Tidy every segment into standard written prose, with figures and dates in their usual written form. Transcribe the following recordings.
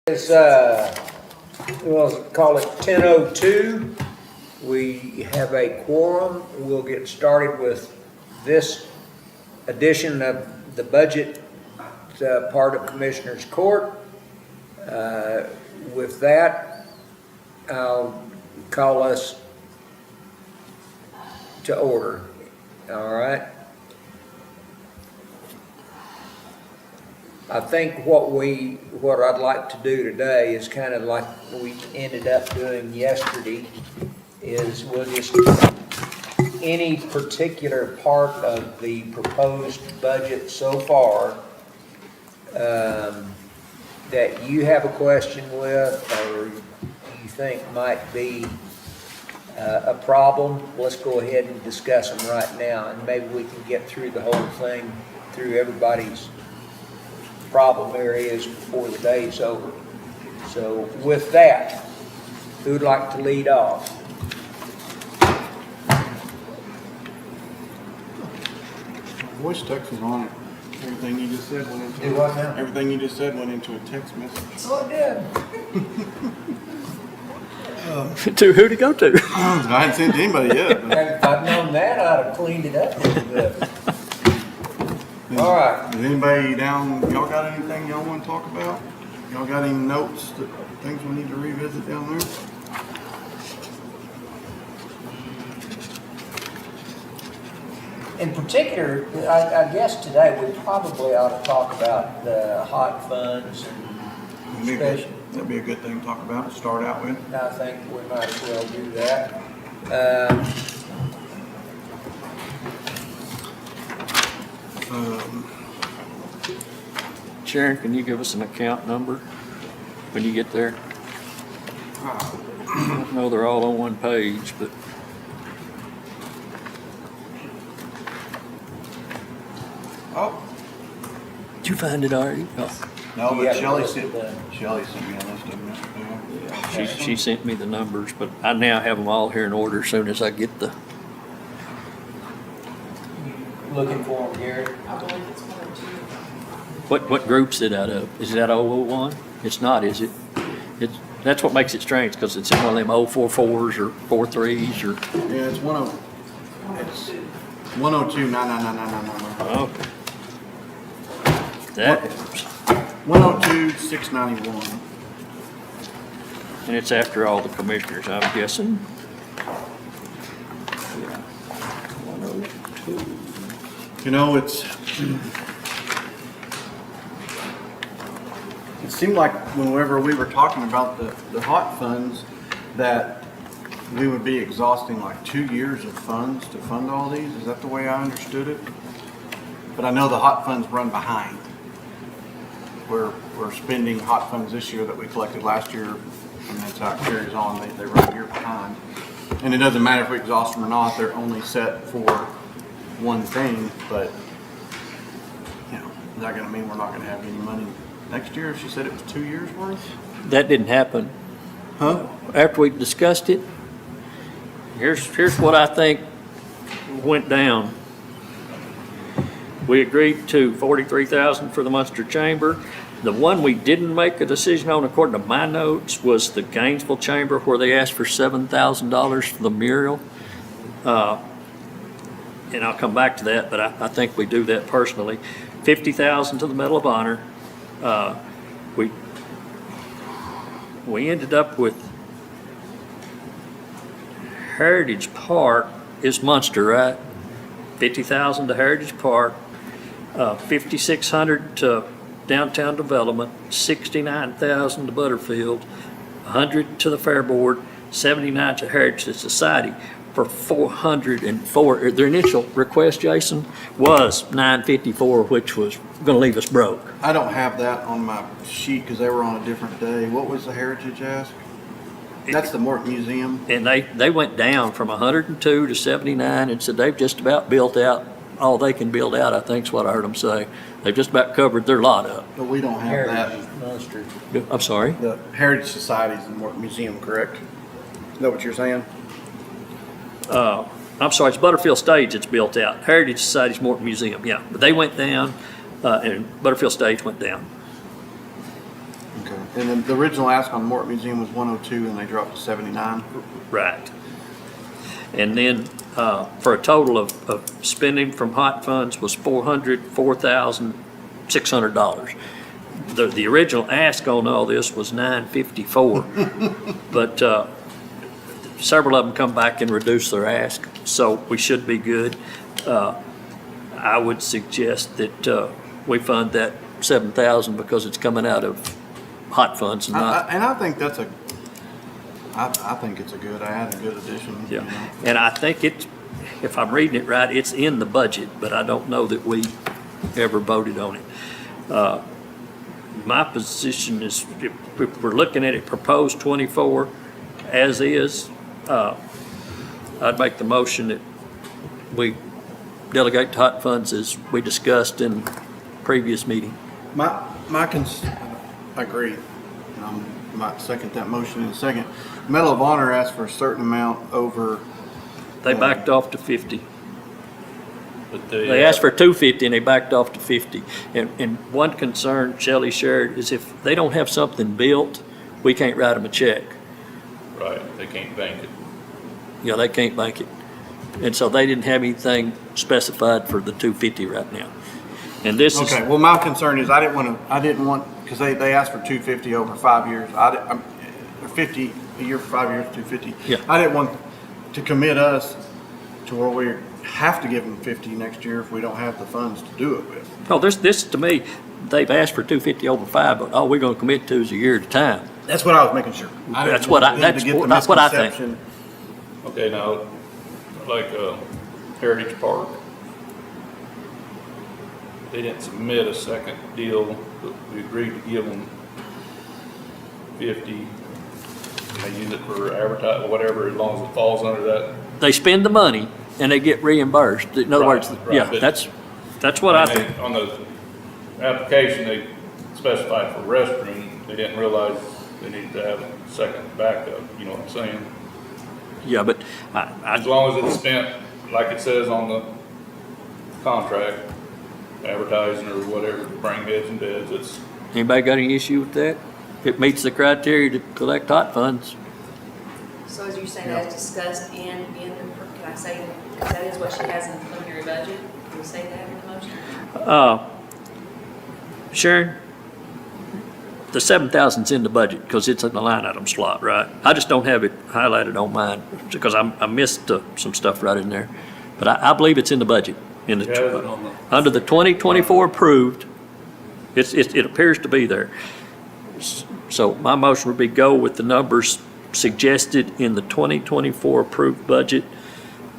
It's, we'll call it 10:02. We have a quorum. We'll get started with this edition of the budget part of Commissioners Court. With that, I'll call us to order. All right. I think what I'd like to do today is kind of like we ended up doing yesterday, is we'll just, any particular part of the proposed budget so far that you have a question with or you think might be a problem, let's go ahead and discuss them right now, and maybe we can get through the whole thing, through everybody's problem areas before the day's over. So with that, who'd like to lead off? Voice text is on it. Everything you just said went into Do what now? Everything you just said went into a text message. Oh, it did. To who to go to? I hadn't sent it to anybody yet. But If I'd known that, I'd have cleaned it up a little bit. All right. Is anybody down? Y'all got anything y'all want to talk about? Y'all got any notes, things we need to revisit down there? In particular, I guess today we probably ought to talk about the hot funds and special. That'd be a good thing to talk about, to start out with. I think we might as well do that. Sharon, can you give us an account number when you get there? I know they're all on one page, but Oh, did you find it already? Oh, no, Yeah, but Shelley but, sent me a list of them yesterday. she sent me the numbers, but I now have them all here in order as soon as I get the, Looking for them, Gary. what group's it out of? Is it out of 001? It's not, is it? That's what makes it strange, because it's in one of them 044s or 43s or, Yeah, it's 102 99999. okay. That, 102 691. and it's after all the commissioners, I'm guessing. Yeah. 102. You know, it seemed like whenever we were talking about the hot funds, that we would be exhausting like 2 years of funds to fund all these. Is that the way I understood it? But I know the hot funds run behind. We're spending hot funds this year that we collected last year, and that's how it carries on. They run a year behind. And it doesn't matter if we exhaust them or not, they're only set for one thing, but you know, is that going to mean we're not going to have any money next year? She said it was 2 years worth. That didn't happen. Huh? After we discussed it, here's what I think went down. We agreed to $43,000 for the Munster Chamber. The one we didn't make a decision on, according to my notes, was the Gainesville Chamber, where they asked for $7,000 for the mural. And I'll come back to that, but I think we do that personally. $50,000 to the Medal of Honor. We ended up with Heritage Park is Munster, right? $50,000 to Heritage Park, $5,600 to Downtown Development, $69,000 to Butterfield, $100 to the Fair Board, $79 to Heritage Society for $404. Their initial request, Jason, was $954, which was going to leave us broke. I don't have that on my sheet because they were on a different day. What was the Heritage ask? That's the Morton Museum. And they went down from 102 to 79 and said they've just about built out all they can build out, I think is what I heard them say. They've just about covered their lot up. But we don't have Heritage that. Munster. I'm sorry? The Heritage Society is the Morton Museum, correct? Is that what you're saying? I'm sorry, it's Butterfield Stage that's built out. Heritage Society's Morton Museum, yeah. But they went down, and Butterfield Stage went down. Okay. And then the original ask on Mort Museum was 102 and they dropped to 79. Right. And then, for a total of spending from hot funds was $404,600. The original ask on all this was $954, but, several of them come back and reduce their ask, so we should be good. I would suggest that, we fund that 7,000 because it's coming out of hot funds and not. I think that's I think it's a good add, a good addition. Yeah, You know. and I think it's, if I'm reading it right, it's in the budget, but I don't know that we ever voted on it. My position is, if we're looking at it proposed 24 as is, I'd make the motion that we delegate to hot funds as we discussed in previous meeting. I agree. Might second that motion in a second. Medal of Honor asked for a certain amount over. They backed off to 50. But They asked for 250 and they backed off to 50. And one concern Shelley shared is if they don't have something built, we can't write them a check. Right, they can't bank it. Yeah, they can't bank it. And so they didn't have anything specified for the 250 right now. And this is, Okay, well, my concern is I didn't want, because they asked for 250 over 5 years. Or 50 a year for 5 years, 250. Yeah. I didn't want to commit us to where we have to give them 50 next year if we don't have the funds to do it with. no, this to me, they've asked for 250 over 5, but all we're gonna commit to is a year at a time. That's what I was making sure. I didn't That's what want I- them to that's get the what I think. misconception. Okay, now, like, Heritage Park, they didn't submit a second deal, but we agreed to give them 50. They use it for advertising, whatever, as long as it falls under that. They spend the money and they get reimbursed. In other Right, words, right, yeah, but- that's what I And think. they- on the application, they specified for restroom, they didn't realize they needed to have a second backup, you know what I'm saying? Yeah, but As long as it's spent, like it says on the contract, advertising or whatever, to bring heads and beds, it's, anybody got any issue with that? It meets the criteria to collect hot funds. So as you say, that is discussed can I say, because that is what she has in the preliminary budget, can we say that in the motion? Sharon, the 7,000's in the budget because it's in the line item slot, right? I just don't have it highlighted on mine because I missed some stuff right in there. But I believe it's in the budget. In the, it has it on the. under the 2024 approved, it appears to be there. So my motion would be go with the numbers suggested in the 2024 approved budget,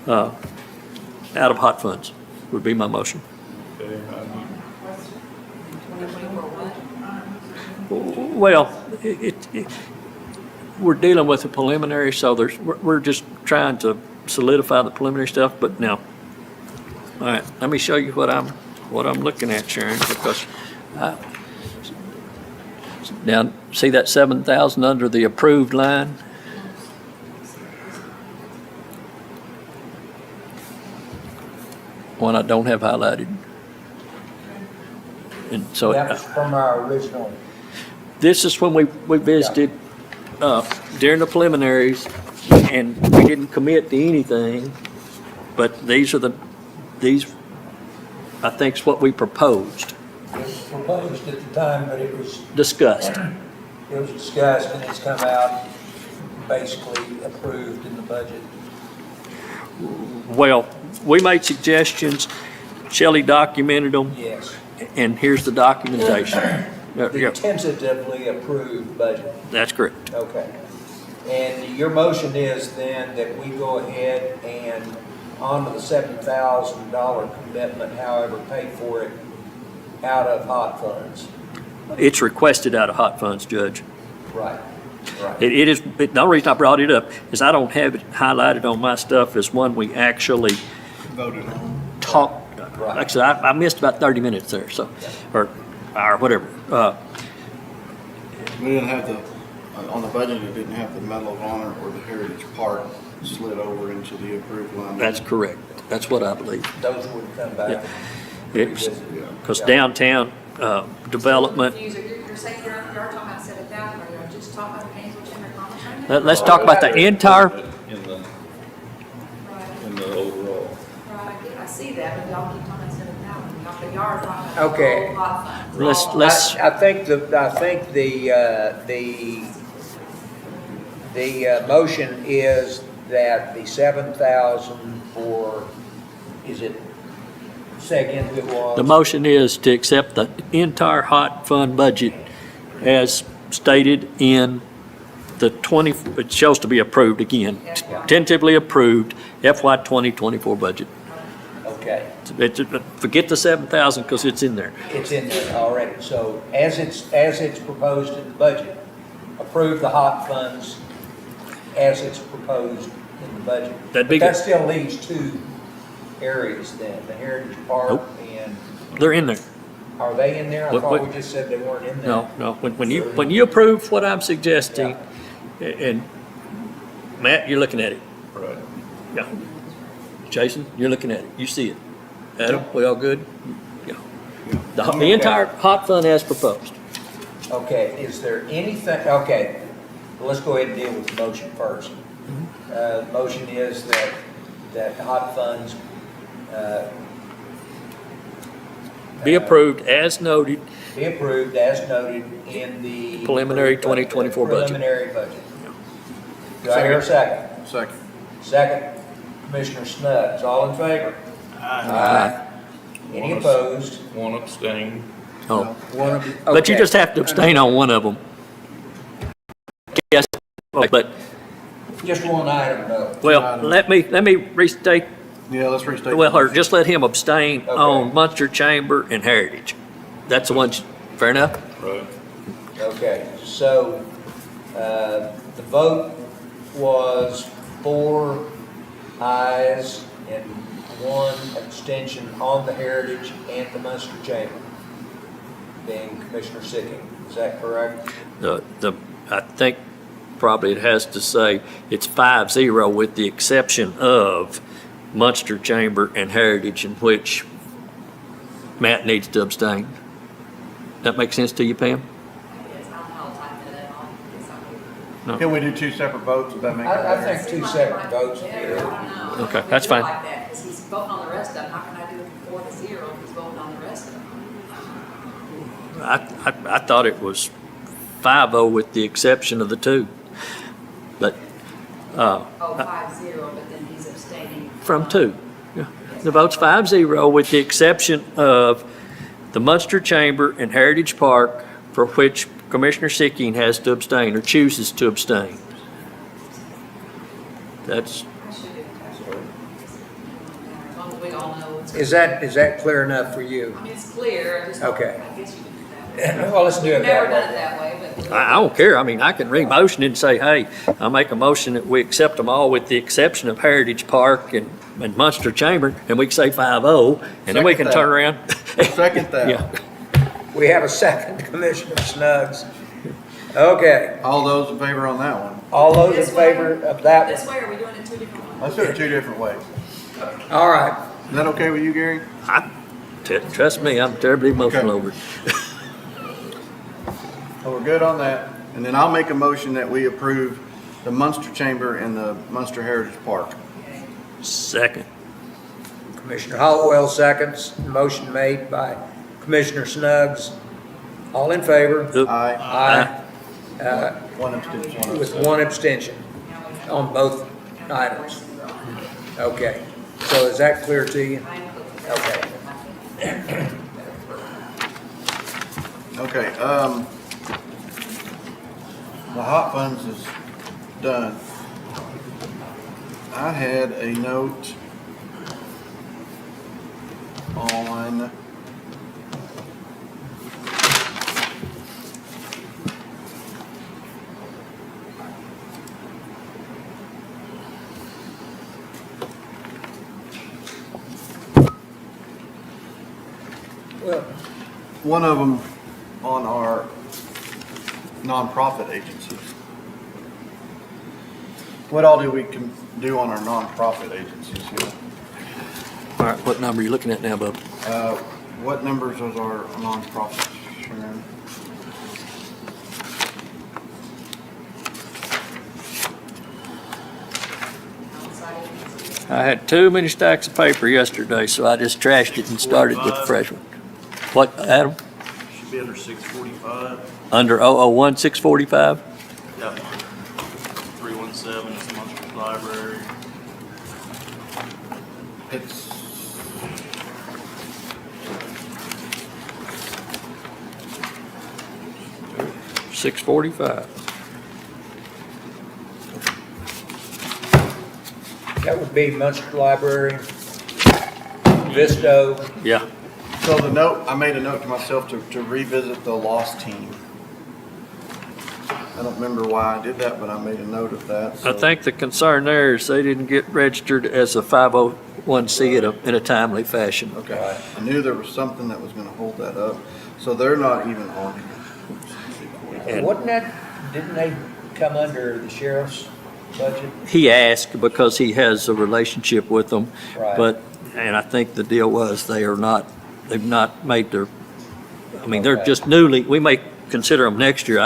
out of hot funds, would be my motion. Okay, 2024 what? Well, we're dealing with a preliminary, so we're just trying to solidify the preliminary stuff, but now, all right, let me show you what I'm looking at, Sharon, because now, see that 7,000 under the approved line? One I don't have highlighted. And so. That was from our original, This is when we visited, during the preliminaries, and we didn't commit to anything, but these, I think, is what we proposed, it was proposed at the time, but it was discussed. discussed and it's come out basically approved in the budget. Well, we made suggestions, Shelley documented them, Yes. and here's the documentation. The Yeah, tentatively approved budget. that's correct. Okay. And your motion is then that we go ahead and honor the $7,000 commitment, however, pay for it out of hot funds. It's requested out of hot funds, Judge. Right, right. It is, the only reason I brought it up is I don't have it highlighted on my stuff as one we actually Voted on. talked. Right. Actually, I missed about 30 minutes there, so, or whatever. We didn't have on the budget, it didn't have the Medal of Honor or the Heritage Park slid over into the approved line. That's correct. That's what I believe. Those would come back. Because downtown development, You're saying you're talking about $7,000, just talk about the Gainesville Chamber of Commerce right now? Let's talk about the entire, In the overall. Right, I see that, but y'all keep talking about 7,000, y'all are talking about Okay. the whole lot fund. let's, I think the motion is that the 7,000 for, is it, say again who it was? the motion is to accept the entire hot fund budget as stated in the 20, it shows to be approved again, tentatively approved FY 2024 budget. Okay, Forget the 7,000 because it's in there. it's in there already. So as it's proposed in the budget, approve the hot funds as it's proposed in the budget. That'd be But that good. still leaves two areas then, the Heritage Park Nope. and, They're in there. are they in there? I What- thought what- we just said they weren't in there. No. When you approve what I'm suggesting, and Matt, you're looking at it. Right. Yeah. Jason, you're looking at it. You see it. Adam, we all good? Yeah. The entire hot fund as proposed. Okay, is there anything, okay, well, let's go ahead and deal with the motion first. The motion is that hot funds, Be approved as noted. be approved as noted in the. Preliminary 2024 budget. Preliminary budget. Do I hear a second? Second. Second, Commissioner Snubbs, all in favor? Aye. Any One opposed? One abstain. Oh, Okay. but you just have to abstain on one of them. Yes, but, Just one item, though. well, let me restate, Yeah, let's restate. well, or just let him abstain Okay. on Munster Chamber and Heritage. That's the ones, fair enough? Right. Okay, so, the vote was 4 ayes and 1 abstention on the Heritage and the Munster Chamber, being Commissioner Sicking. Is that correct? I think probably it has to say it's 5-0 with the exception of Munster Chamber and Heritage, in which Matt needs to abstain. That make sense to you, Pam? Yes, I'll type that out. Yes, I will. Can we do two separate votes? Would that make? I think two separate votes would be Yeah, I don't know. Okay, that's fine. Like that, because he's voting on the rest of them, how can I do it 4-0 if he's voting on the rest of them? I thought it was 5-0 with the exception of the two. But, Oh, 5-0, but then he's abstaining. from two. Yeah. The vote's 5-0 with the exception of the Munster Chamber and Heritage Park, for which Commissioner Sicking has to abstain or chooses to abstain. That's, I should do it. As long as we all know what's. Is that clear enough for you? I mean, it's clear, I just. Okay. I guess you can do that. Well, let's do it We've never that done it way. that way, but. I don't care. I mean, I can re-motion it and say, hey, I make a motion that we accept them all with the exception of Heritage Park and Munster Chamber, and we can say 5-0, and then we can Second turn that. around. Second that. Yeah. We have a second, Commissioner Snuggs. Okay, All those in favor on that one? all those in This way? favor of that This one? way, or are we doing it two different ways? Let's do it two different ways. All right, Is that okay with you, Gary? Trust me, I'm terribly emotional Okay. over it. So we're good on that. And then I'll make a motion that we approve the Munster Chamber and the Munster Heritage Park. Second. Commissioner Hollowell seconds, motion made by Commissioner Snuggs. All in favor? Aye. Aye. One abstention. With one abstention on both items. Okay, so is that clear to you? Okay. Okay, the hot funds is done. I had a note on Well, one of them on our nonprofit agencies. What all do we can do on our nonprofit agencies here? All right, what number are you looking at now, Bub? What numbers is our nonprofit, Sharon? I had too many stacks of paper yesterday, so I just trashed it and started with the fresh one. What, Adam? Should be under 645. Under 001, 645? Yep. 317 is the Munster Library. It's, 645. That would be Munster Library, Visto. Yeah. so the note, I made a note to myself to revisit the lost team. I don't remember why I did that, but I made a note of that. I so- think the concern there is they didn't get registered as a 501c in a timely fashion. Okay, I knew there was something that was gonna hold that up, so they're not even on here. And Wasn't that, didn't they come under the sheriff's budget? he asked because he has a relationship with them, Right. but, and I think the deal was they've not made their, I mean, they're Okay. just newly, we may consider them next year.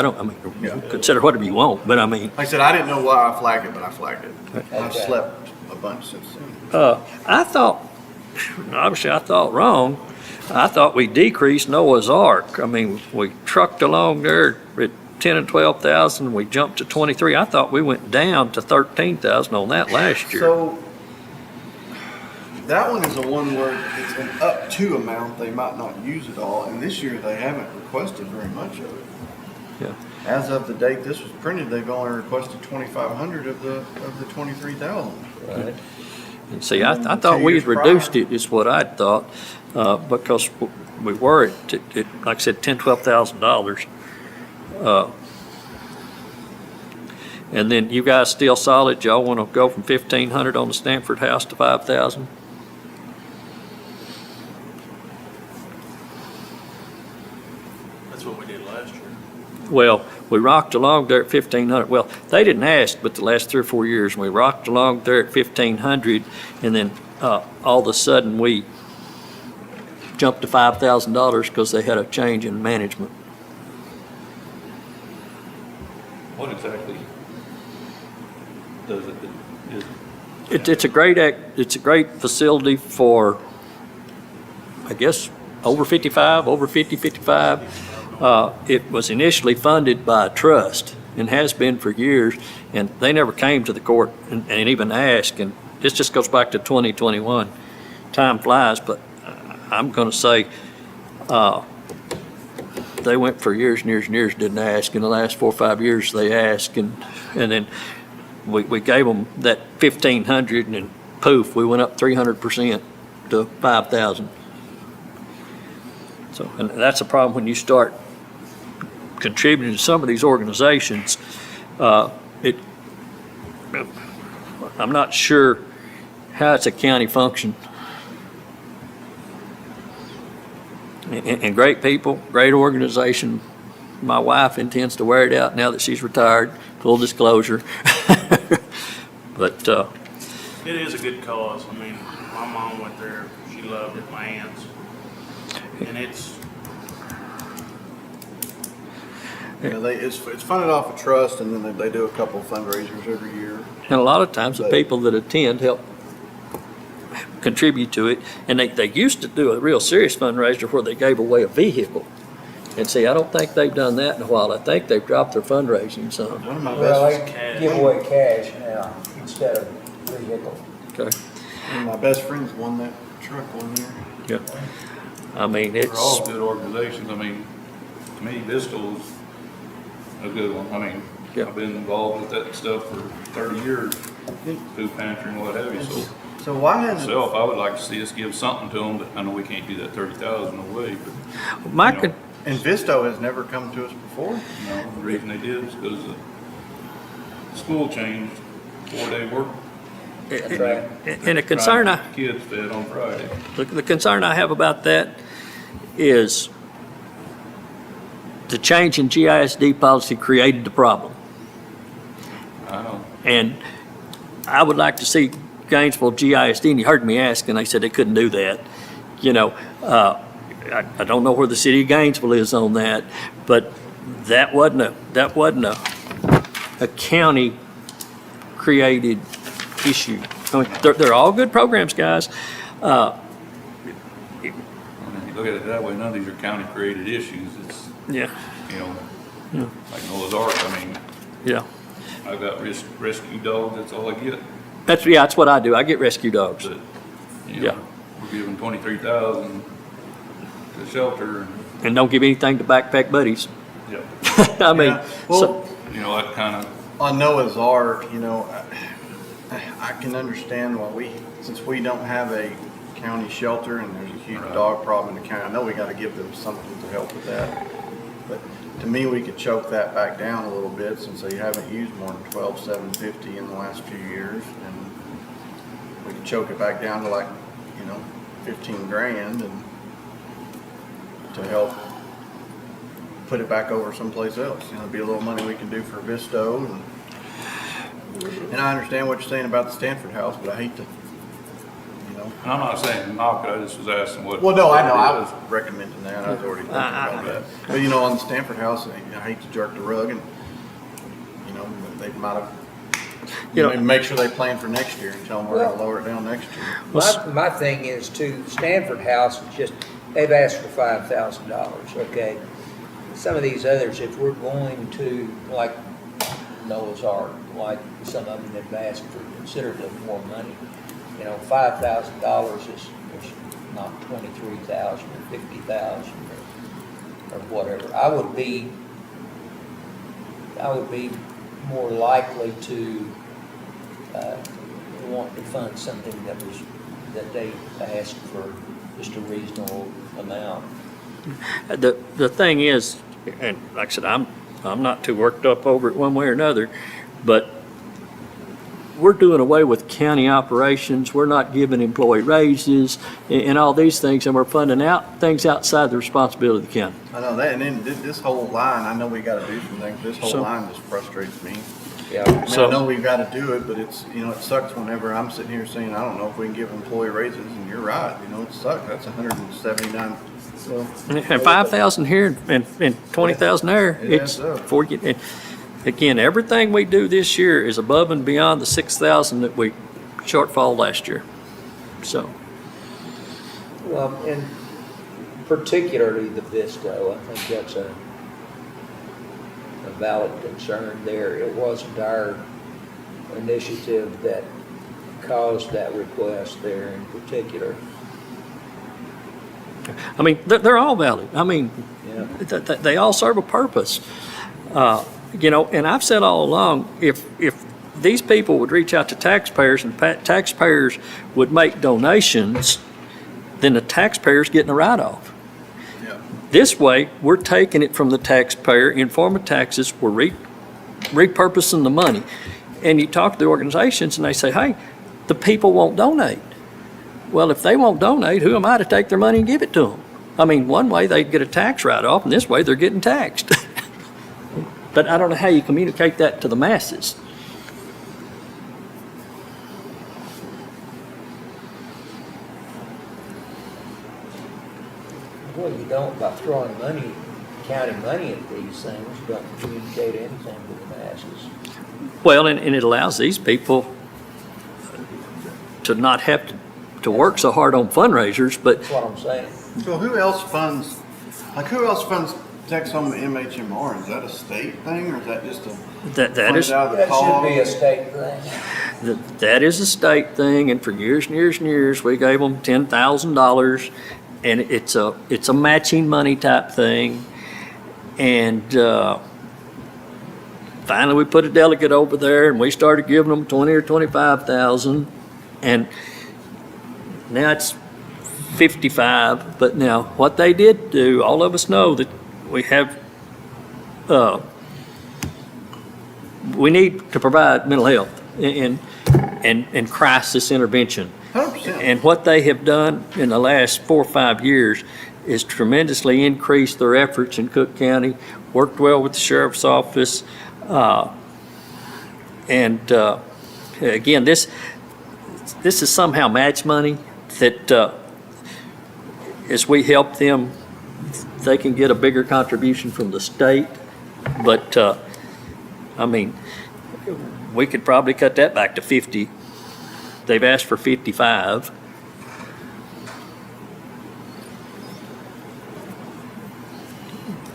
Yeah. Consider whatever you want, but I mean, Like I said, I didn't know why I flagged it, but I flagged it. I've Okay. slept a bunch since then. I thought, obviously I thought wrong. I thought we decreased Noah's Ark. I mean, we trucked along there at 10 and 12,000, we jumped to 23. I thought we went down to 13,000 on that last year. So, that one is the one where it's an up to amount, they might not use it all, and this year they haven't requested very much of it. Yeah. As of the date this was printed, they've only requested 2,500 of the 23,000. Right. And see, I thought we had reduced it, is what I thought, because we were at, like I said, $10,000, $12,000. And then you guys still solid, y'all want to go from 1,500 on the Stanford house to 5,000? That's what we did last year. Well, we rocked along there at 1,500. Well, they didn't ask, but the last 3 or 4 years, we rocked along there at 1,500, and then all of a sudden, we jumped to $5,000 because they had a change in management. What exactly does it, is, It's a great facility for, I guess, over 55, over 50, 55. It was initially funded by a trust and has been for years, and they never came to the court and even asked, and this just goes back to 2021. Time flies, but I'm gonna say, they went for years and years and years, didn't ask. In the last 4 or 5 years, they asked, and then we gave them that 1,500, and then poof, we went up 300% to 5,000. So, and that's a problem when you start contributing to some of these organizations. I'm not sure how it's a county function. And great people, great organization. My wife intends to wear it out now that she's retired, full disclosure. But, It is a good cause. I mean, my mom went there. She loved it. My aunts. And it's, It's funded off a trust, and then they do a couple of fundraisers every year. and a lot of times the people that attend help contribute to it. And they used to do a real serious fundraiser where they gave away a vehicle. And see, I don't think they've done that in a while. I think they've dropped their fundraising some. One of my Well, best, they give away cash now instead of vehicle. Okay. one of my best friends won that truck one year. Yeah. I mean, they're all it's, good organizations. I mean, to me, Vistal's a good one. I mean, Yeah. I've been involved with that stuff for 30 years, food pantry and what have you, so. So why hasn't, Myself, I would like to see us give something to them, but I know we can't do that 30,000 away, but, my, you know, and Visto has never come to us before? you know, the reason they did is because the school changed 4-day work. That's right. and the concern Trying to keep Kids fed on Friday. the concern I have about that is the change in GISD policy created the problem. I know. And I would like to see Gainesville GISD, and you heard me ask, and they said they couldn't do that. You know, I don't know where the city of Gainesville is on that, but that wasn't a county created issue. I mean, they're all good programs, guys. I mean, you look at it that way, none of these are county-created issues. It's, Yeah, you know, like Noah's Ark, I mean, yeah. I've got rescue dogs, that's all I get. That's what I do. I get rescue dogs. But, you Yeah. know, we're giving 23,000 to the shelter, And don't give anything to backpack buddies. and, I mean, Yeah. Well, so, you know, that kind of, On Noah's Ark, you know, I can understand why since we don't have a county shelter and there's a huge Right. dog problem in the county, I know we gotta give them something to help with that. But to me, we could choke that back down a little bit since they haven't used more than 12,750 in the last few years. And we could choke it back down to like, 15 grand and to help put it back over someplace else. It'd be a little money we can do for Visto. And I understand what you're saying about the Stanford house, but I hate to, and I'm not saying knock it, I just was asking what. Well, no, I know, I what it was is. recommending that, I was already thinking about that. But, on the Stanford house, I hate to jerk the rug and, they might have, make sure they plan for next year and tell them we're gonna lower it down next year. My thing is too, Stanford House, they've asked for $5,000, okay? Some of these others, if we're going to, like Noah's Ark, like some of them have asked for considerably more money, $5,000 is not 23,000 or 50,000 or whatever. I would be more likely to want to fund something that they asked for just a reasonable amount. the thing is, and like I said, I'm not too worked up over it one way or another, but we're doing away with county operations. We're not giving employee raises and all these things, and we're funding out things outside the responsibility of the county. I know that, and then this whole line, I know we gotta do some things, this whole So- line just frustrates me. Yeah. I mean, So- I know we've gotta do it, but it's, it sucks whenever I'm sitting here saying, I don't know if we can give employee raises, and you're right, it sucks, that's 179, so. And 5,000 here and 20,000 there, It it's adds up. for you. And again, everything we do this year is above and beyond the 6,000 that we shortfall last year. So, Well, and particularly the Visto, I think that's a valid concern there. It wasn't our initiative that caused that request there in particular. I mean, they're all valid. I mean, Yeah. they all serve a purpose. And I've said all along, if these people would reach out to taxpayers and taxpayers would make donations, then the taxpayer's getting a write-off. Yeah. This way, we're taking it from the taxpayer in form of taxes, we're repurposing the money. And you talk to the organizations and they say, hey, the people won't donate. Well, if they won't donate, who am I to take their money and give it to them? I mean, one way they'd get a tax write-off, and this way they're getting taxed. But I don't know how you communicate that to the masses. Well, you don't, by throwing county money at these things, you don't communicate anything to the masses. Well, and it allows these people to not have to work so hard on fundraisers, but That's what I'm saying. So who else funds Texas Home MHMR? Is that a state thing, or is that just a? that is, out of the That should call? be a state thing. that is a state thing, and for years and years and years, we gave them $10,000, and it's a matching money type thing. And finally, we put a delegate over there, and we started giving them 20 or 25,000, and now it's 55. But now, what they did do, all of us know that we have, we need to provide mental health and crisis intervention. 100%. And what they have done in the last 4 or 5 years is tremendously increased their efforts in Cooke County, worked well with the sheriff's office. Again, this is somehow match money that as we help them, they can get a bigger contribution from the state. But, I mean, we could probably cut that back to 50 they've asked for 55.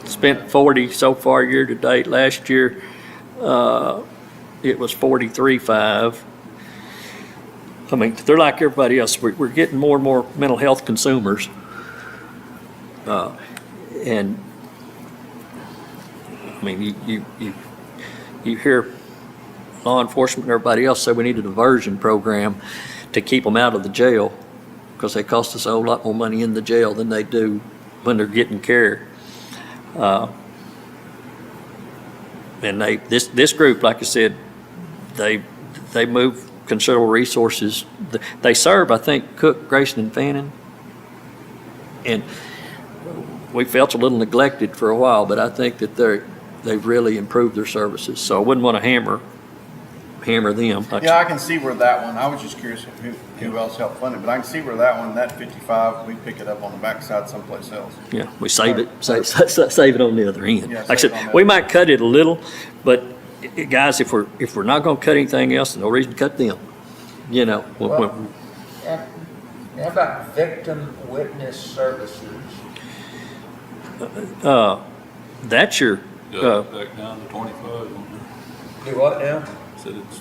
Spent 40 so far year to date. Last year, it was 43.5. I mean, they're like everybody else. We're getting more and more mental health consumers. And, I mean, you hear law enforcement and everybody else say we need a diversion program to keep them out of the jail, because they cost us a whole lot more money in the jail than they do when they're getting care. And this group, like I said, they move considerable resources. They serve, I think, Cooke, Grayson, and Fannin. And we felt a little neglected for a while, but I think that they've really improved their services. So I wouldn't want to hammer them. Yeah, I can see where that one, I was just curious who else helped fund it, but I can see where that one, that 55, we pick it up on the backside someplace else. Yeah, we save it on the other end. Yeah, Like I save it on said, the we other might cut it a little, but guys, if we're not gonna cut anything else, there's no reason to cut them. You know, Well, and how about victim witness services? that's your, Back down to 25. Do what now? Said it's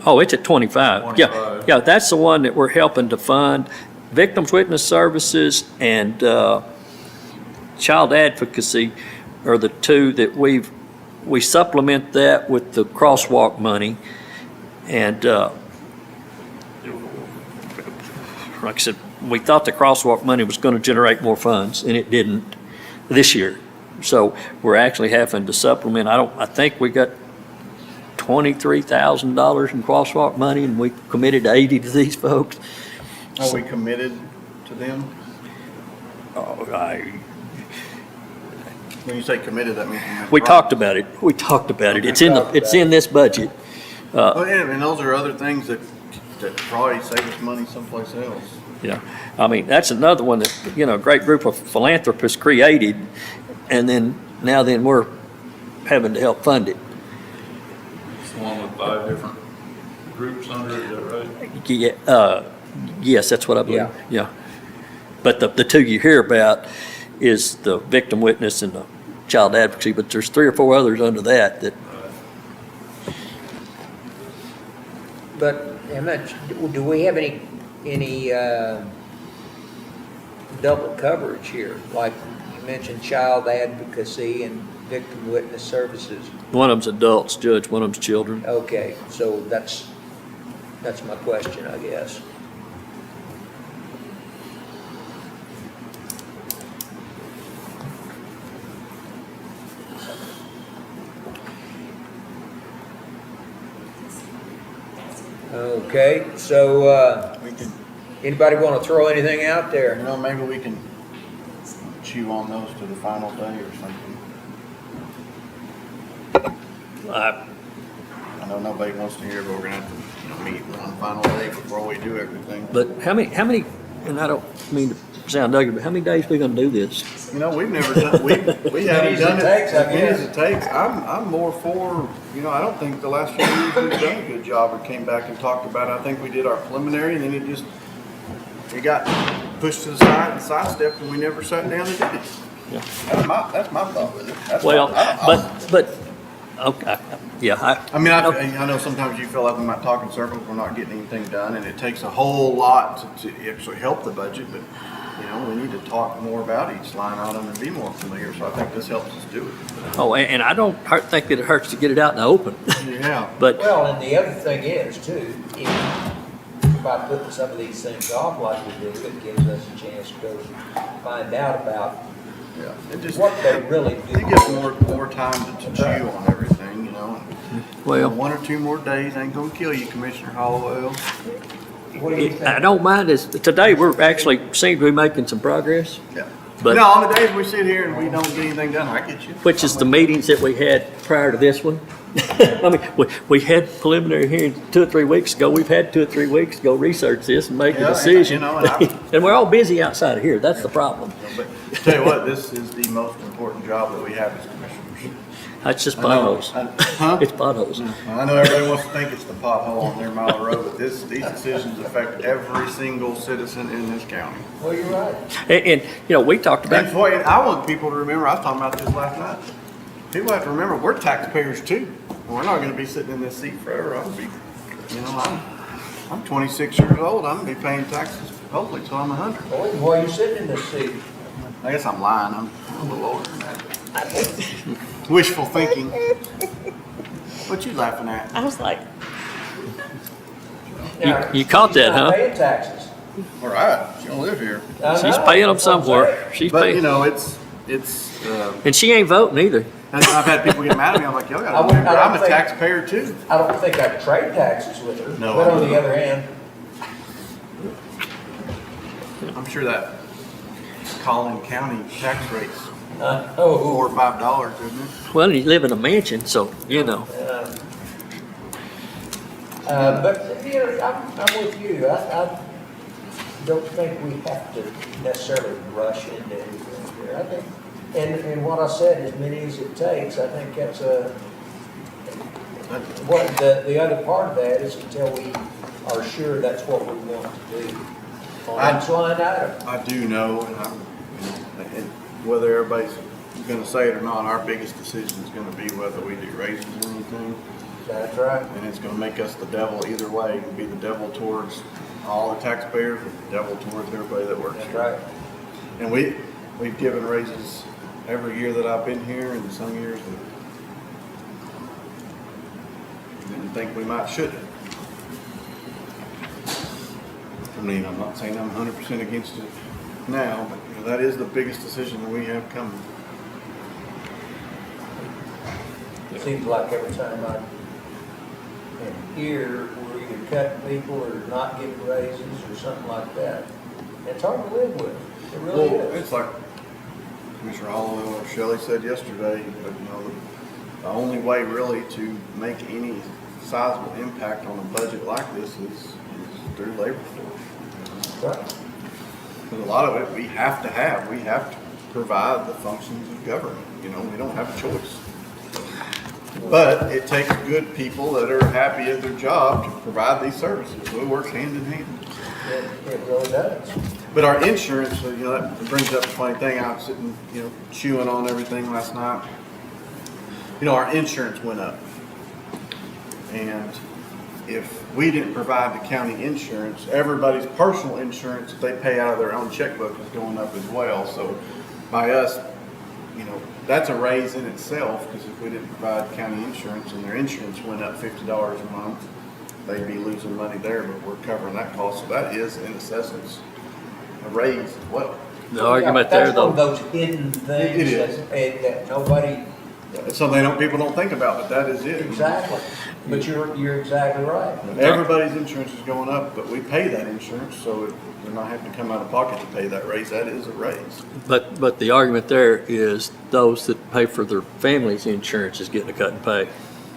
oh, it's at 25. Yeah, 25. yeah, that's the one that we're helping to fund. Victims Witness Services and Child Advocacy are the two that we supplement that with the crosswalk money. And like I said, we thought the crosswalk money was going to generate more funds, and it didn't this year. So we're actually having to supplement. I think we got $23,000 in crosswalk money, and we committed 80 to these folks. Are we committed to them? When you say committed, that means. We talked about it. We talked about it. It's in this budget. Oh, yeah, and those are other things that probably save us money someplace else. Yeah, I mean, that's another one that, a great group of philanthropists created, and then we're having to help fund it. It's the one with 5 different groups under it, is that right? Yeah, yes, that's what I believe. Yeah. But the two you hear about is the victim witness and the child advocacy, but there's 3 or 4 others under that. But how much, do we have any double coverage here? Like you mentioned child advocacy and victim witness services. One of them's adults, Judge, one of them's children. Okay, so that's my question, I guess. Okay, so, We can, anybody want to throw anything out there? maybe we can chew on those to the final day or something. I know nobody wants to hear, but we're gonna have to, meet on the final day before we do everything. But how many, and I don't mean to sound negative, but how many days are we gonna do this? We've never done, we haven't as done it it takes, I as many as guess. it takes. I'm more for, I don't think the last few years we've done a good job or came back and talked about it. I think we did our preliminary and then it got pushed to the side and sidestepped and we never sat down and did it. Yeah. That's my thought with it. That's Well, my- but, okay, yeah, I know sometimes you feel like we might talk in circles, we're not getting anything done, and it takes a whole lot to actually help the budget, but, we need to talk more about each line item and be more familiar, so I think this helps us do it. oh, and I don't think that it hurts to get it out in the open. Yeah. But, Well, and the other thing is too, by putting some of these things off like we do, it gives us a chance to go find out about Yeah. It just, what they really do. you get more time to chew on everything, well, 1 or 2 more days ain't gonna kill you, Commissioner Hollowell. What do you think? I don't mind this. Today, we're actually seem to be making some progress, Yeah. But- No, on the days we sit here and we don't get anything done, I get you. which is the meetings that we had prior to this one. I mean, we had preliminary hearings 2 or 3 weeks ago. We've had 2 or 3 weeks to go research this and make Yeah, a decision. and And we're all busy outside of here. That's the problem. But tell you what, this is the most important job that we have as commissioners. That's just I know. potholes. Huh? It's potholes. I know everybody wants to think it's the pothole on their mile of road, but these decisions affect every single citizen in this county. Well, you're right. And, we talked And about, boy, I want people to remember, I was talking about this last night. People have to remember, we're taxpayers too. We're not gonna be sitting in this seat forever. I'm 26 years old. I'm gonna be paying taxes hopefully till I'm 100. Boy, while you're sitting in this seat, I guess I'm lying. I'm a little older than that. Wishful thinking. What you laughing at? I was like, now, you caught she's that, not huh? paying taxes. All right, she don't live here. I She's know, paying them that's what I'm somewhere. saying. She's But paying, you know, it's. and she ain't voting either. I've had people get mad at me. I'm like, y'all I gotta wouldn't- remember, I don't I'm a think- taxpayer too. I don't think I trade taxes with her, No, but I on the don't. other hand, I'm sure that Collin County tax rate's $4 oh, or $5, isn't it? Well, you live in a mansion, so, but, I'm with you. I don't think we have to necessarily rush into anything here. I think, and what I said, as many as it takes, I think that's what the other part of that is until we are sure that's what we want to do. On each line item. I do know, and whether everybody's gonna say it or not, our biggest decision is gonna be whether we do raises or anything. That's right. And it's gonna make us the devil either way. It'll be the devil towards all the taxpayers, or the devil towards everybody that works That's here. right. And we've given raises every year that I've been here, and some years that didn't think we might should have. I mean, I'm not saying I'm 100% against it now, but that is the biggest decision that we have coming. It seems like every time I am here, we're either cutting people or not giving raises or something like that. It's hard to live with. It really Well, is. it's like Commissioner Holloway or Shelley said yesterday, but the only way really to make any sizable impact on a budget like this is through labor force. Right. Because a lot of it we have to provide the functions of government. We don't have a choice. But it takes good people that are happy at their job to provide these services. So it works hand in hand. It really does. But our insurance, that brings up a funny thing. I was sitting, chewing on everything last night. Our insurance went up. And if we didn't provide the county insurance, everybody's personal insurance that they pay out of their own checkbook is going up as well. So by us, that's a raise in itself, because if we didn't provide county insurance and their insurance went up $50 a month, they'd be losing money there, but we're covering that cost. So that is, in essence, a raise as well. The argument there, That's one of though, those hidden things It is. that nobody, It's something people don't think about, but that is it. exactly. But you're exactly right. Everybody's insurance is going up, but we pay that insurance, so they're not having to come out of pocket to pay that raise. That is a raise. but the argument there is those that pay for their family's insurance is getting a cut in pay.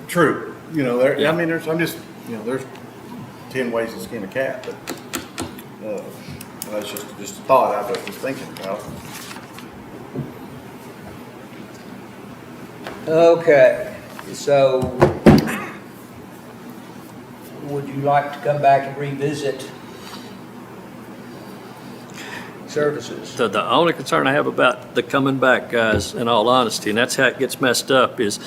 True. There's 10 ways to skin a cat, but that's just a thought I was thinking about. Okay, so would you like to come back and revisit services? So the only concern I have about the coming back, guys, in all honesty, and that's how it gets messed up, is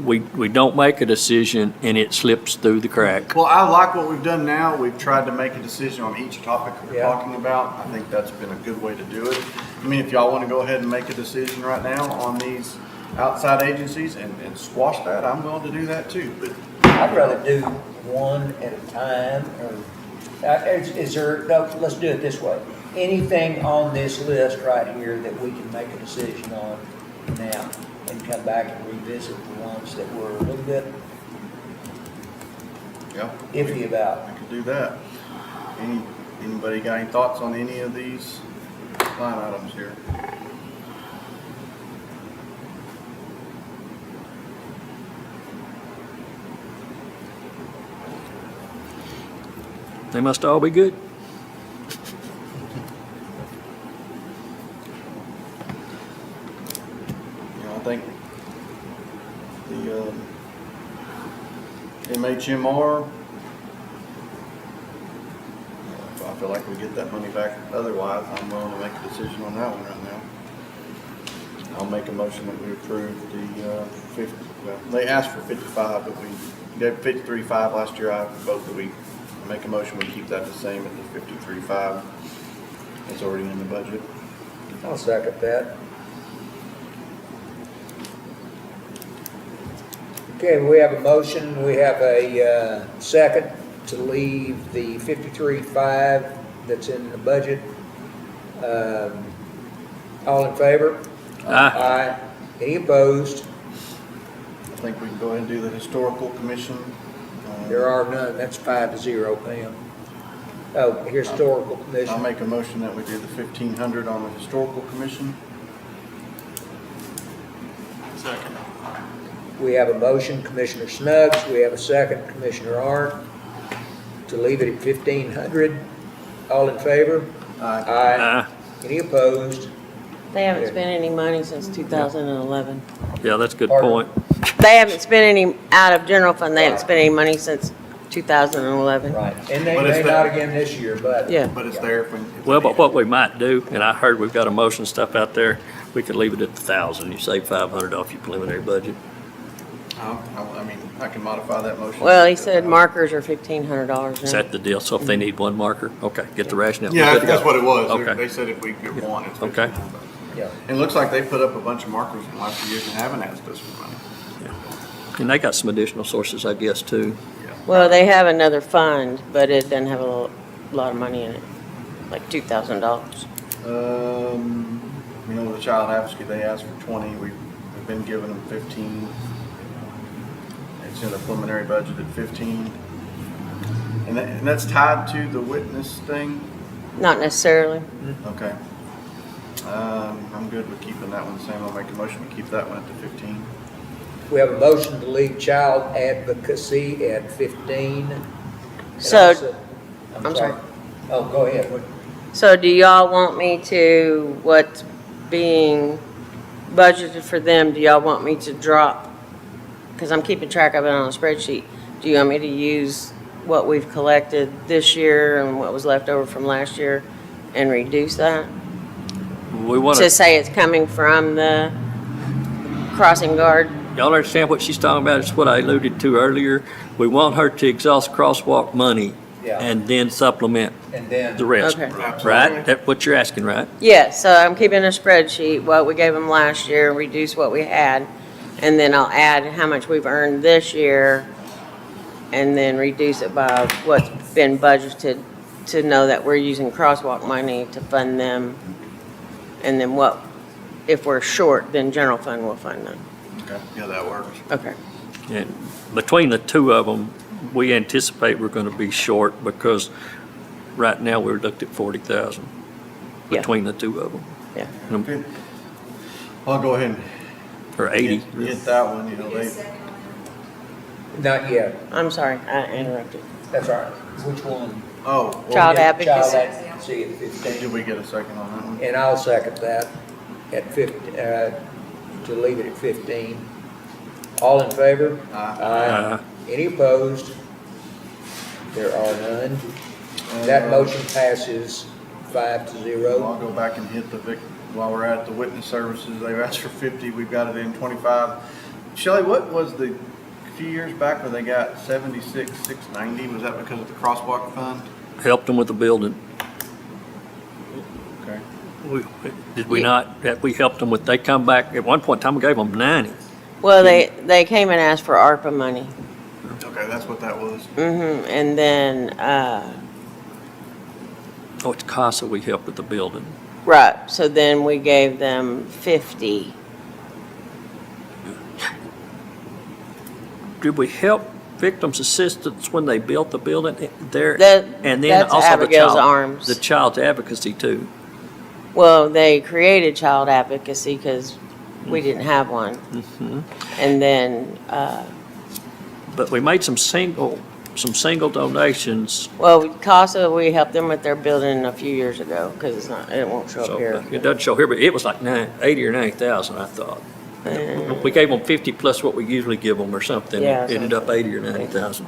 we don't make a decision and it slips through the crack. Well, I like what we've done now. We've tried to make a decision on each topic we're Yeah. talking about. I think that's been a good way to do it. I mean, if y'all want to go ahead and make a decision right now on these outside agencies and squash that, I'm willing to do that too. But I'd rather do one at a time, or, is there, no, let's do it this way. Anything on this list right here that we can make a decision on now and come back and revisit the ones that we're a little bit yeah, iffy about? I could do that. Anybody got any thoughts on any of these line items here? They must all be good. I think HMR. I feel like we get that money back otherwise. I'm willing to make a decision on that one right now. I'll make a motion that we approve the 50, well, they asked for 55, but we gave 53.5 last year. I vote that we make a motion, we keep that the same at the 53.5. It's already in the budget. I'll second that. Okay, we have a motion, we have a second to leave the 53.5 that's in the budget. All in favor? Aye. Any opposed? I think we can go ahead and do the historical commission. There are none, that's 5-0, Pam. Oh, historical I'll commission. make a motion that we do the 1,500 on the historical commission. Second. We have a motion, Commissioner Snuggs, we have a second, Commissioner Arndt, to leave it at 1,500. All in favor? Aye. Aye. Any opposed? They haven't spent any money since 2011. Yeah, that's a good Pardon? point. They haven't spent any, out of general fund, they haven't spent any money since 2011. Right, and they But may it's not the- again this year, but. Yeah. But it's there if we. Well, but what we might do, and I heard we've got a motion stuff out there, we could leave it at 1,000. You save 500 off your preliminary budget. I mean, I can modify that motion. Well, he said markers are $1,500 Is now. that the deal? So if they need one marker, okay, get the rationale. Yeah, Good to that's go. what it was. Okay. They said if we get one, it's Okay. 1,500. Yeah. And it looks like they put up a bunch of markers in the last few years and haven't asked us for money. And they got some additional sources, I guess, too. Well, they have another fund, but it doesn't have a lot of money in it, like $2,000. You know, with the child advocacy, they asked for 20. We've been giving them 15. It's in the preliminary budget at 15. And that's tied to the witness thing? Not necessarily. Okay. I'm good with keeping that one the same. I'll make a motion to keep that one at the 15. We have a motion to leave child advocacy at 15. And So- also- I'm sorry. Oh, go ahead. What- So do y'all want me to, what's being budgeted for them, do y'all want me to drop? Because I'm keeping track of it on a spreadsheet. Do you want me to use what we've collected this year and what was left over from last year and reduce that? We want To to, say it's coming from the crossing guard? y'all understand what she's talking about? It's what I alluded to earlier. We want her to exhaust crosswalk money Yeah. and then supplement And then. the rest. Okay. Right? That's what you're asking, right? Yeah, so I'm keeping a spreadsheet, what we gave them last year, reduce what we had, and then I'll add how much we've earned this year, and then reduce it by what's been budgeted to know that we're using crosswalk money to fund them. And then what, if we're short, then general fund will fund them. Okay. Yeah, that works. Okay. And between the two of them, we anticipate we're going to be short because right now we're looked at 40,000 Yeah. between the two of them. Yeah. Okay. I'll go ahead Or and 80. get that one, you know, Get a they, second on Not yet. I'm sorry, I interrupted. That's all right. Which one? oh. well, Child Child advocacy. advocacy at 15. Did we get a second on that one? And I'll second that at 50, to leave it at 15. All in favor? Aye. Any opposed? There are none. That motion passes 5-0. I'll go back and hit while we're at the witness services, they've asked for 50, we've got it in 25. Shelley, what was a few years back where they got 76,690? Was that because of the crosswalk fund? Helped them with the building. Okay. Did we not, that we helped them with, they come back, at one point in time, we gave them 90. Well, they came and asked for ARPA money. Okay, that's what that was. And then, Oh, it's CASA we helped with the building. right, so then we gave them 50. Did we help victims' assistance when they built the building there? That- And then that's also the Abigail's child, Arms. the child's advocacy too. Well, they created child advocacy because we didn't have one. And then, But we made some single donations. well, CASA, we helped them with their building a few years ago because it won't show So up here. it doesn't show here, but it was like 80 or 90,000, I thought. We gave them 50 plus what we usually give them or something. Yeah, It ended up 80 or 90,000.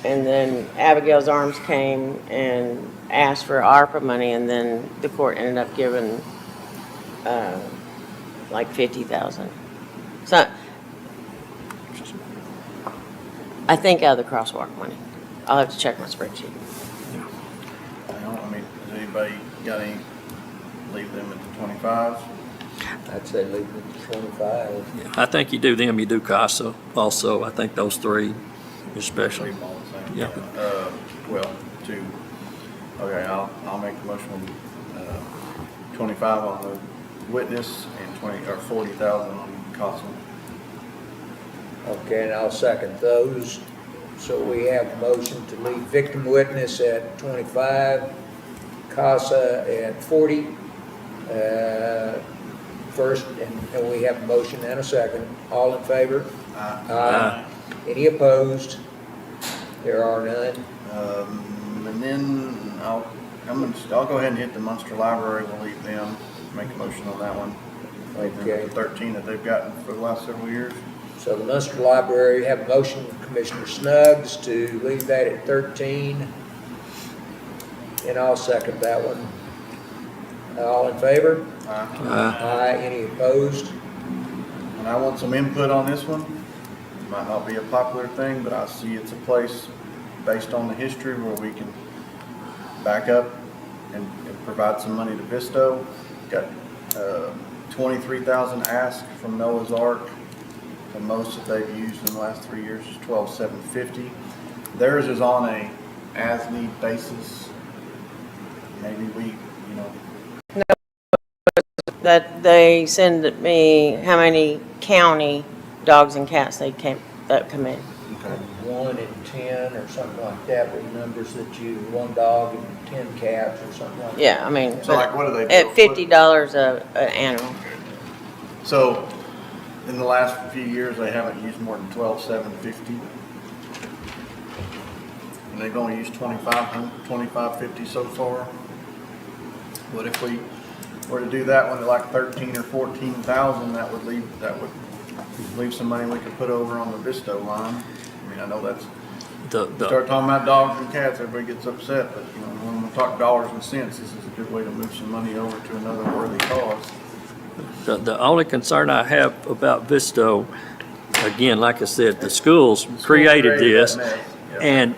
And then Abigail's Arms came and asked for ARPA money, and then the court ended up giving, like 50,000. So, I think out of the crosswalk money. I'll have to check my spreadsheet. I mean, has anybody got any, leave them at the 25s? I'd say leave it at 25. Yeah, I think you do them, you do CASA also. I think those three especially. Leave them all the same. Yeah. Well, two. Okay, I'll make the motion, 25 on the witness and 40,000 on CASA. Okay, and I'll second those. So we have a motion to leave victim witness at 25, CASA at 40. First, and we have a motion and a second. All in favor? Aye. Any opposed? There are none. And then I'll go ahead and hit the Munster Library. We'll leave them, make a motion on that one. Leave them at the 13 that they've gotten for the last several years. So the Munster Library, have a motion from Commissioner Snuggs to leave that at 13. And I'll second that one. All in favor? Aye. Any opposed? And I want some input on this one. Might not be a popular thing, but I see it's a place based on the history where we can back up and provide some money to Visto. Got 23,000 asked from Noah's Ark. The most that they've used in the last 3 years is 12,750. Theirs is on a as-need basis. Maybe we, That they send me how many county dogs and cats that come in. 1 in 10 or something like that, with numbers that you, 1 dog and 10 cats or something like that. Yeah, I mean, So like, what do they do? at $50 an animal. So in the last few years, they haven't used more than 12,750. And they've only used 2,550 so far. What if we were to do that one at like 13 or 14,000? That would leave some money we could put over on the Visto line. I mean, I know that's, start talking about dogs and cats, everybody gets upset, but when we talk dollars and cents, this is a good way to move some money over to another worthy cause. The only concern I have about Visto, again, like I said, the schools created this. that mess. Yeah. And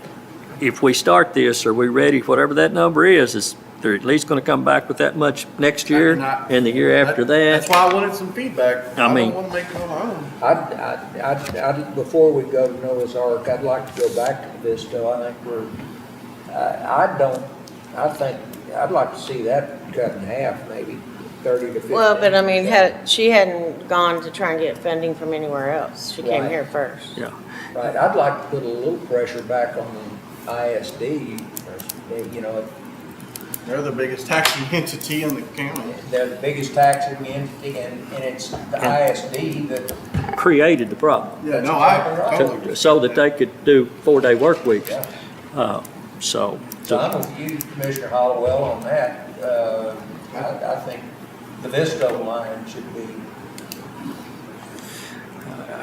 if we start this, are we ready, whatever that number is they're at least gonna come back with that much next year and the year after That's that? why I wanted some feedback. I mean- don't want to make it on my own. I'd, before we go to Noah's Ark, I'd like to go back to Visto. I think I'd like to see that cut in half, maybe 30 to 50. Well, but I mean, she hadn't gone to try and get funding from anywhere else. She came Right. here first. Yeah, Right, I'd like to put a little pressure back on the ISD, They're the biggest taxing entity in the county. they're the biggest taxing entity, and it's the ISD that. created the problem, Yeah, no, That's I exactly totally. so that they could do 4-day work weeks. Yeah. So, So I'm with you, Commissioner Hollowell, on that. I think the Visto line should be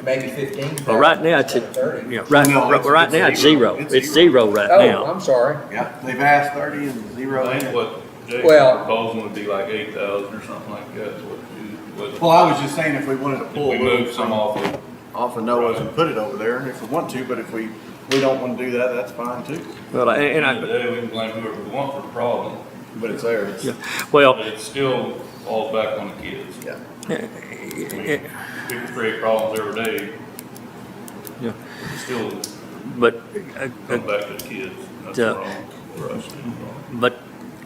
maybe 15. well, right now, it's, 30. yeah, right No, right now, it's zero. It's It's zero. zero right Oh, now. I'm sorry. Yeah, they've asked 30 and 0 I in think it. what Jake's Well- proposing would be like 8,000 or something like that, is what you, Well, I was just saying if we wanted to if pull we a little move some off of, off of Noah's and put it over there if we want to, but if we don't want to do that, that's fine too. Well, at the and end of the I, day, we can blame whoever we want for the problem, But it's there. yeah, well, but it still falls back on the kids. Yeah. I mean, people create problems every day, yeah, it still but, comes back to the kids. That's Yeah. wrong for us. but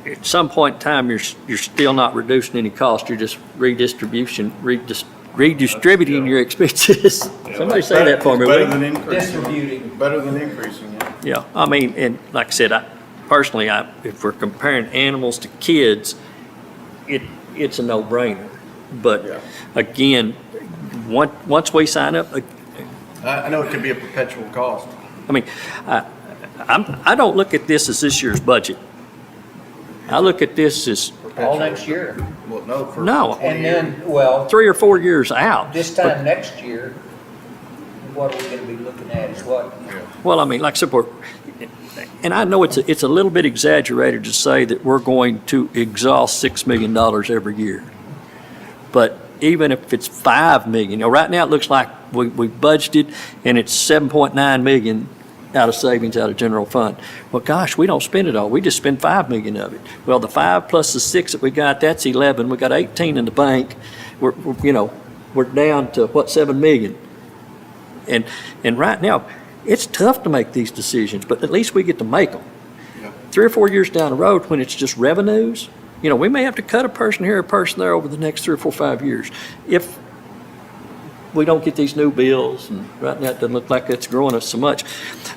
at some point in time, you're still not reducing any cost, you're just redistributing your expenses. Somebody say that for me, Better will than you? increasing. Distributing. Better than increasing it. Yeah, I mean, and like I said, personally, if we're comparing animals to kids, it's a no-brainer. But Yeah. again, once we sign up, I know it could be a perpetual cost. I mean, I don't look at this as this year's budget. I look at this as perpetual. All next year. Well, no, for No. 20 And years. then, well, 3 or 4 years out. this time next year, what are we gonna be looking at is what? Well, I mean, like I said, and I know it's a little bit exaggerated to say that we're going to exhaust $6 million every year. But even if it's 5 million, you know, right now it looks like we budgeted and it's 7.9 million out of savings out of general fund. Well, gosh, we don't spend it all. We just spend 5 million of it. Well, the 5 plus the 6 that we got, that's 11. We got 18 in the bank. We're down to what, 7 million. And right now, it's tough to make these decisions, but at least we get to make them. Yeah. 3 or 4 years down the road, when it's just revenues, you know, we may have to cut a person here, a person there over the next 3 or 4, 5 years. If we don't get these new bills, and right now it doesn't look like it's growing us so much.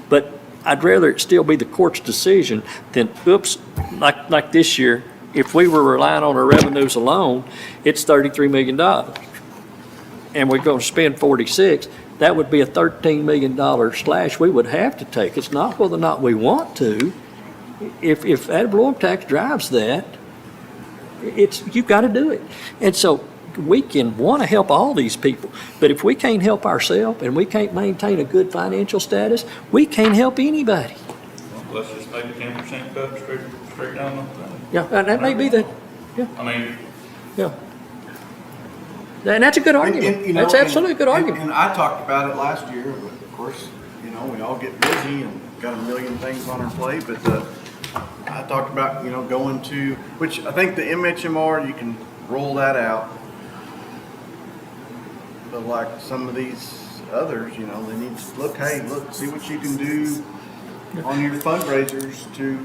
But I'd rather it still be the court's decision than, oops, like this year, if we were relying on our revenues alone, it's $33 million. And we're going to spend 46, that would be a $13 million slash we would have to take. It's not whether or not we want to. If ad valorem tax drives that, you've got to do it. And so we can want to help all these people, but if we can't help ourselves and we can't maintain a good financial status, we can't help anybody. Let's just make a 10% cut straight down the thing. Yeah, and that may be the, I mean, yeah. And that's a good argument. And, you know, That's absolutely a good and- argument. And I talked about it last year, but of course, you know, we all get busy and got a million things on our plate, but, I talked about, you know, going to, which I think the MHMR, you can roll that out. But like some of these others, you know, they need to look, see what you can do on your fundraisers to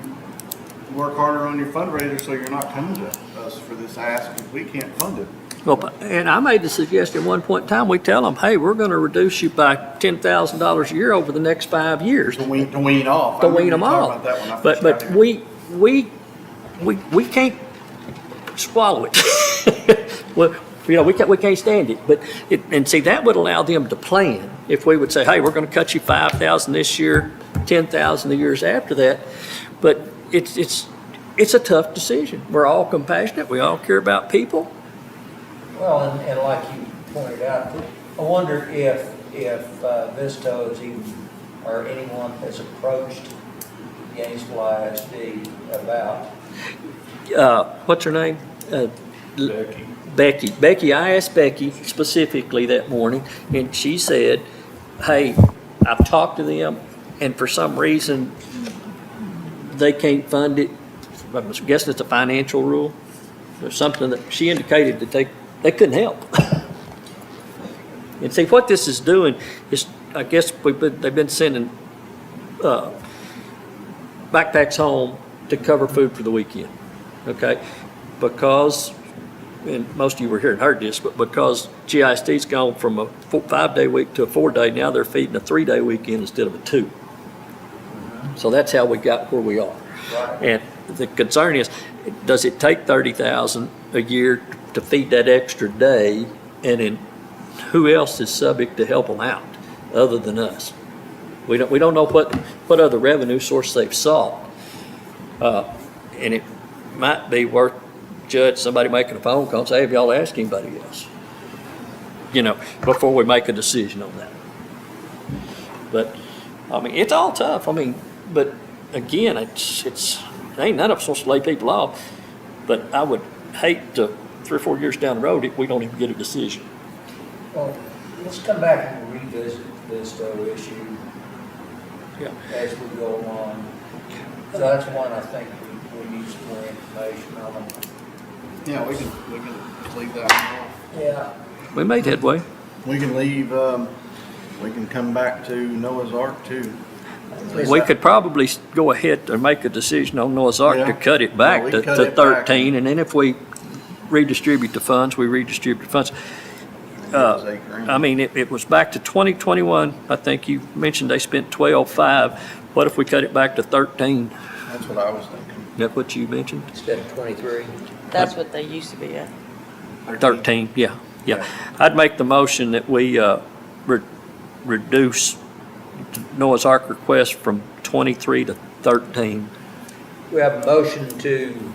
work harder on your fundraisers so you're not coming to us for this ask if we can't fund it. Well, and I made the suggestion at one point in time, we tell them, hey, we're going to reduce you by $10,000 a year over the next 5 years. To wean off. To I remember wean them you talking off. about that when I first But got here. we can't swallow it. Well, you know, we can't stand it. But and see, that would allow them to plan. If we would say, hey, we're going to cut you 5,000 this year, 10,000 the years after that. But it's a tough decision. We're all compassionate. We all care about people. Well, and like you pointed out, I wonder if Visto has even, or anyone has approached Gainesville ISD about. What's her name? Becky. Becky, I asked Becky specifically that morning, and she said, hey, I've talked to them, and for some reason, they can't fund it. I'm guessing it's a financial rule. There's something that she indicated that they couldn't help. And see, what this is doing is, I guess they've been sending backpacks home to cover food for the weekend, okay? Because, and most of you were here and heard this, but because GISD's gone from a 5-day week to a 4-day, now they're feeding a 3-day weekend instead of a 2. So that's how we got where we are. Right. And the concern is, does it take $30,000 a year to feed that extra day? And then who else is subject to help them out other than us? We don't know what other revenue source they've sought. And it might be worth, Judge, somebody making a phone call and say, have y'all asked anybody else? You know, before we make a decision on that. But, I mean, it's all tough. I mean, but again, it's ain't none of us supposed to lay people off. But I would hate to, 3 or 4 years down the road, if we don't even get a decision. Well, let's come back and revisit this issue Yeah. as we go along. So that's one I think we need some more information on. Yeah, we can leave that one off. Yeah. We made headway. We can leave, we can come back to Noah's Ark too. We could probably go ahead and make a decision on Noah's Ark to Yeah. cut it back Yeah, we to cut it back. 13, and then if we redistribute the funds, we redistribute the funds. I mean, it was back to 2021, I think you mentioned they spent 12.5. What if we cut it back to 13? That's what I was thinking. Is that what you mentioned? Instead of 23. That's what they used to be at. 13, yeah. I'd make the motion that we reduce Noah's Ark request from 23 to 13. We have a motion to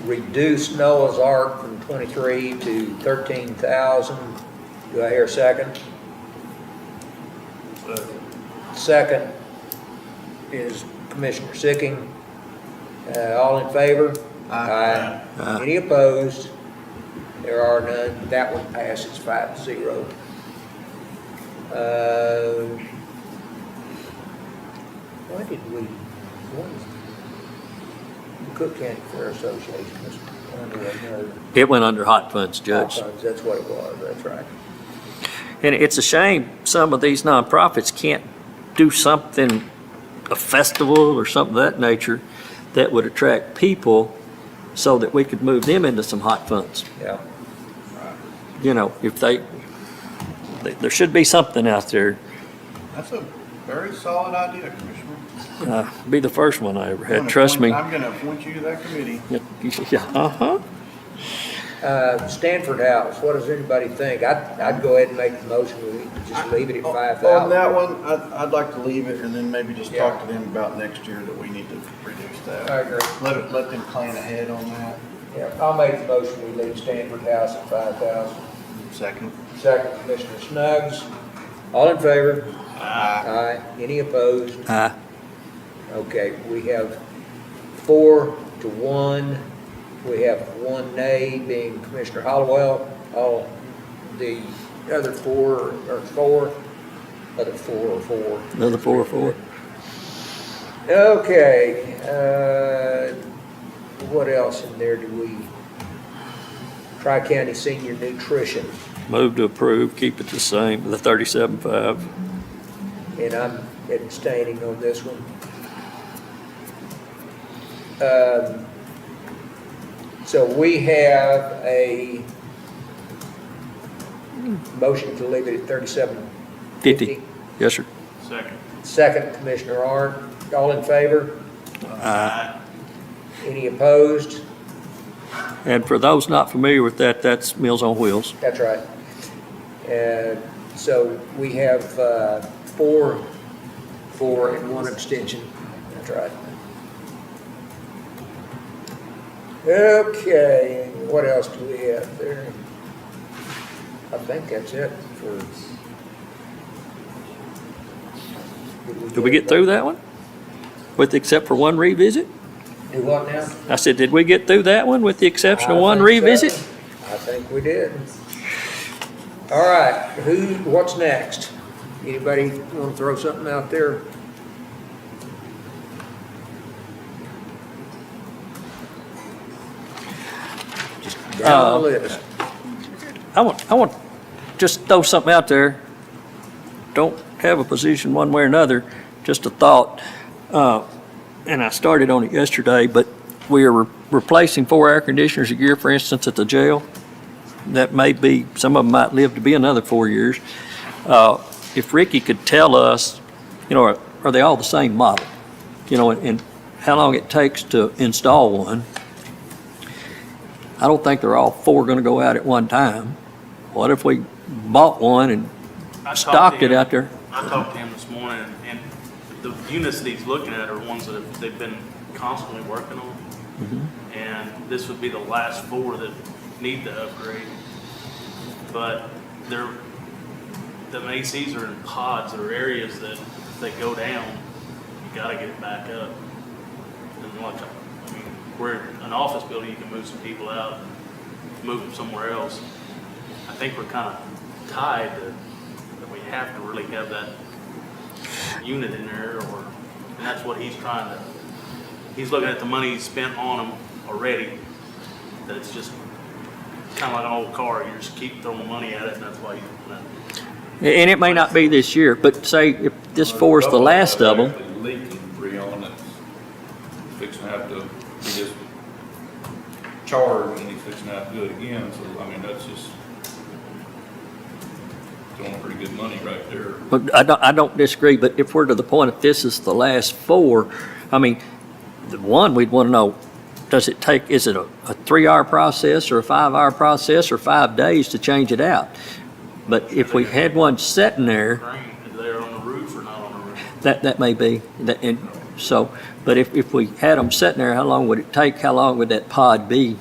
reduce Noah's Ark from 23 to 13,000. Do I hear a second? Second is Commissioner Sicking. All in favor? Aye. Any opposed? There are none. That one passes 5-0. Why did we, what is the Cooke County Fair Association? Was under another It went under hot funds, Judge. funds. That's what it was, that's right. And it's a shame some of these nonprofits can't do something, a festival or something of that nature, that would attract people so that we could move them into some hot funds. Yeah. You know, if there should be something out there. That's a very solid idea, Commissioner. Be the first one I ever had, trust me. I'm gonna appoint you to that committee. Yeah, uh-huh. Stanford House, what does anybody think? I'd go ahead and make the motion, we just leave it at On 5,000. that one, I'd like to leave it and then maybe just Yeah. talk to them about next year that we need to reduce that. I agree. Let them plan ahead on that. Yeah, I'll make the motion, we leave Stanford House at 5,000. Second. Second, Commissioner Snuggs. All in favor? Aye. Aye. Any opposed? Aye. Okay, we have 4-1. We have 1 nay, being Commissioner Hollowell. All the other 4 are 4. Other 4 are 4. Another 4. Okay, what else in there do we? Tri-County Senior Nutrition, Move to approve, keep it the same, the 37.5. and I'm abstaining on this one. So we have a motion to leave it at 37.50. Yes, sir. Second. Second, Commissioner Arndt. All in favor? Aye. Any opposed? And for those not familiar with that, that's Meals on Wheels. That's right. And so we have 4 for and 1 abstention. That's right. Okay, what else do we have there? I think that's it for. Did we get through that one? Except for 1 revisit? Do what now? I said, did we get through that one with the exception of I 1 think revisit? so. I think we did. All right, what's next? Anybody want to throw something out there? Just down the list. I want just throw something out there. Don't have a position one way or another, just a thought. And I started on it yesterday, but we are replacing 4 air conditioners a year, for instance, at the jail. That may be, some of them might live to be another 4 years. If Ricky could tell us, you know, are they all the same model? You know, and how long it takes to install one. I don't think they're all 4 gonna go out at one time. What if we bought one and I talked stocked to it him- out there? I talked to him this morning, and the units that he's looking at are ones that they've been constantly working on. And this would be the last 4 that need the upgrade. But the ACs are in pods or areas that if they go down, you gotta get it back up. And like, I mean, we're an office building, you can move some people out, move them somewhere else. I think we're kind of tied to, that we have to really have that unit in there, and that's what he's trying to, he's looking at the money he's spent on them already, that it's just kind of like an old car, you just keep throwing money at it, and that's why he's doing that. And it may not be this year, but say if this 4 is the last of them, Actually leaking, Breon, that's fixing to have to, he just charged and he's fixing to have to do it again, so, I mean, that's just throwing pretty good money right there. but I don't disagree, but if we're to the point if this is the last 4, I mean, the one we'd want to know, does it take, is it a 3-hour process or a 5-hour process or 5 days to change it out? But if we had one sitting there, Crane, is they on the roof or not on the roof? that may be, and so But if we had them sitting there, how long would it take? How long would that pod be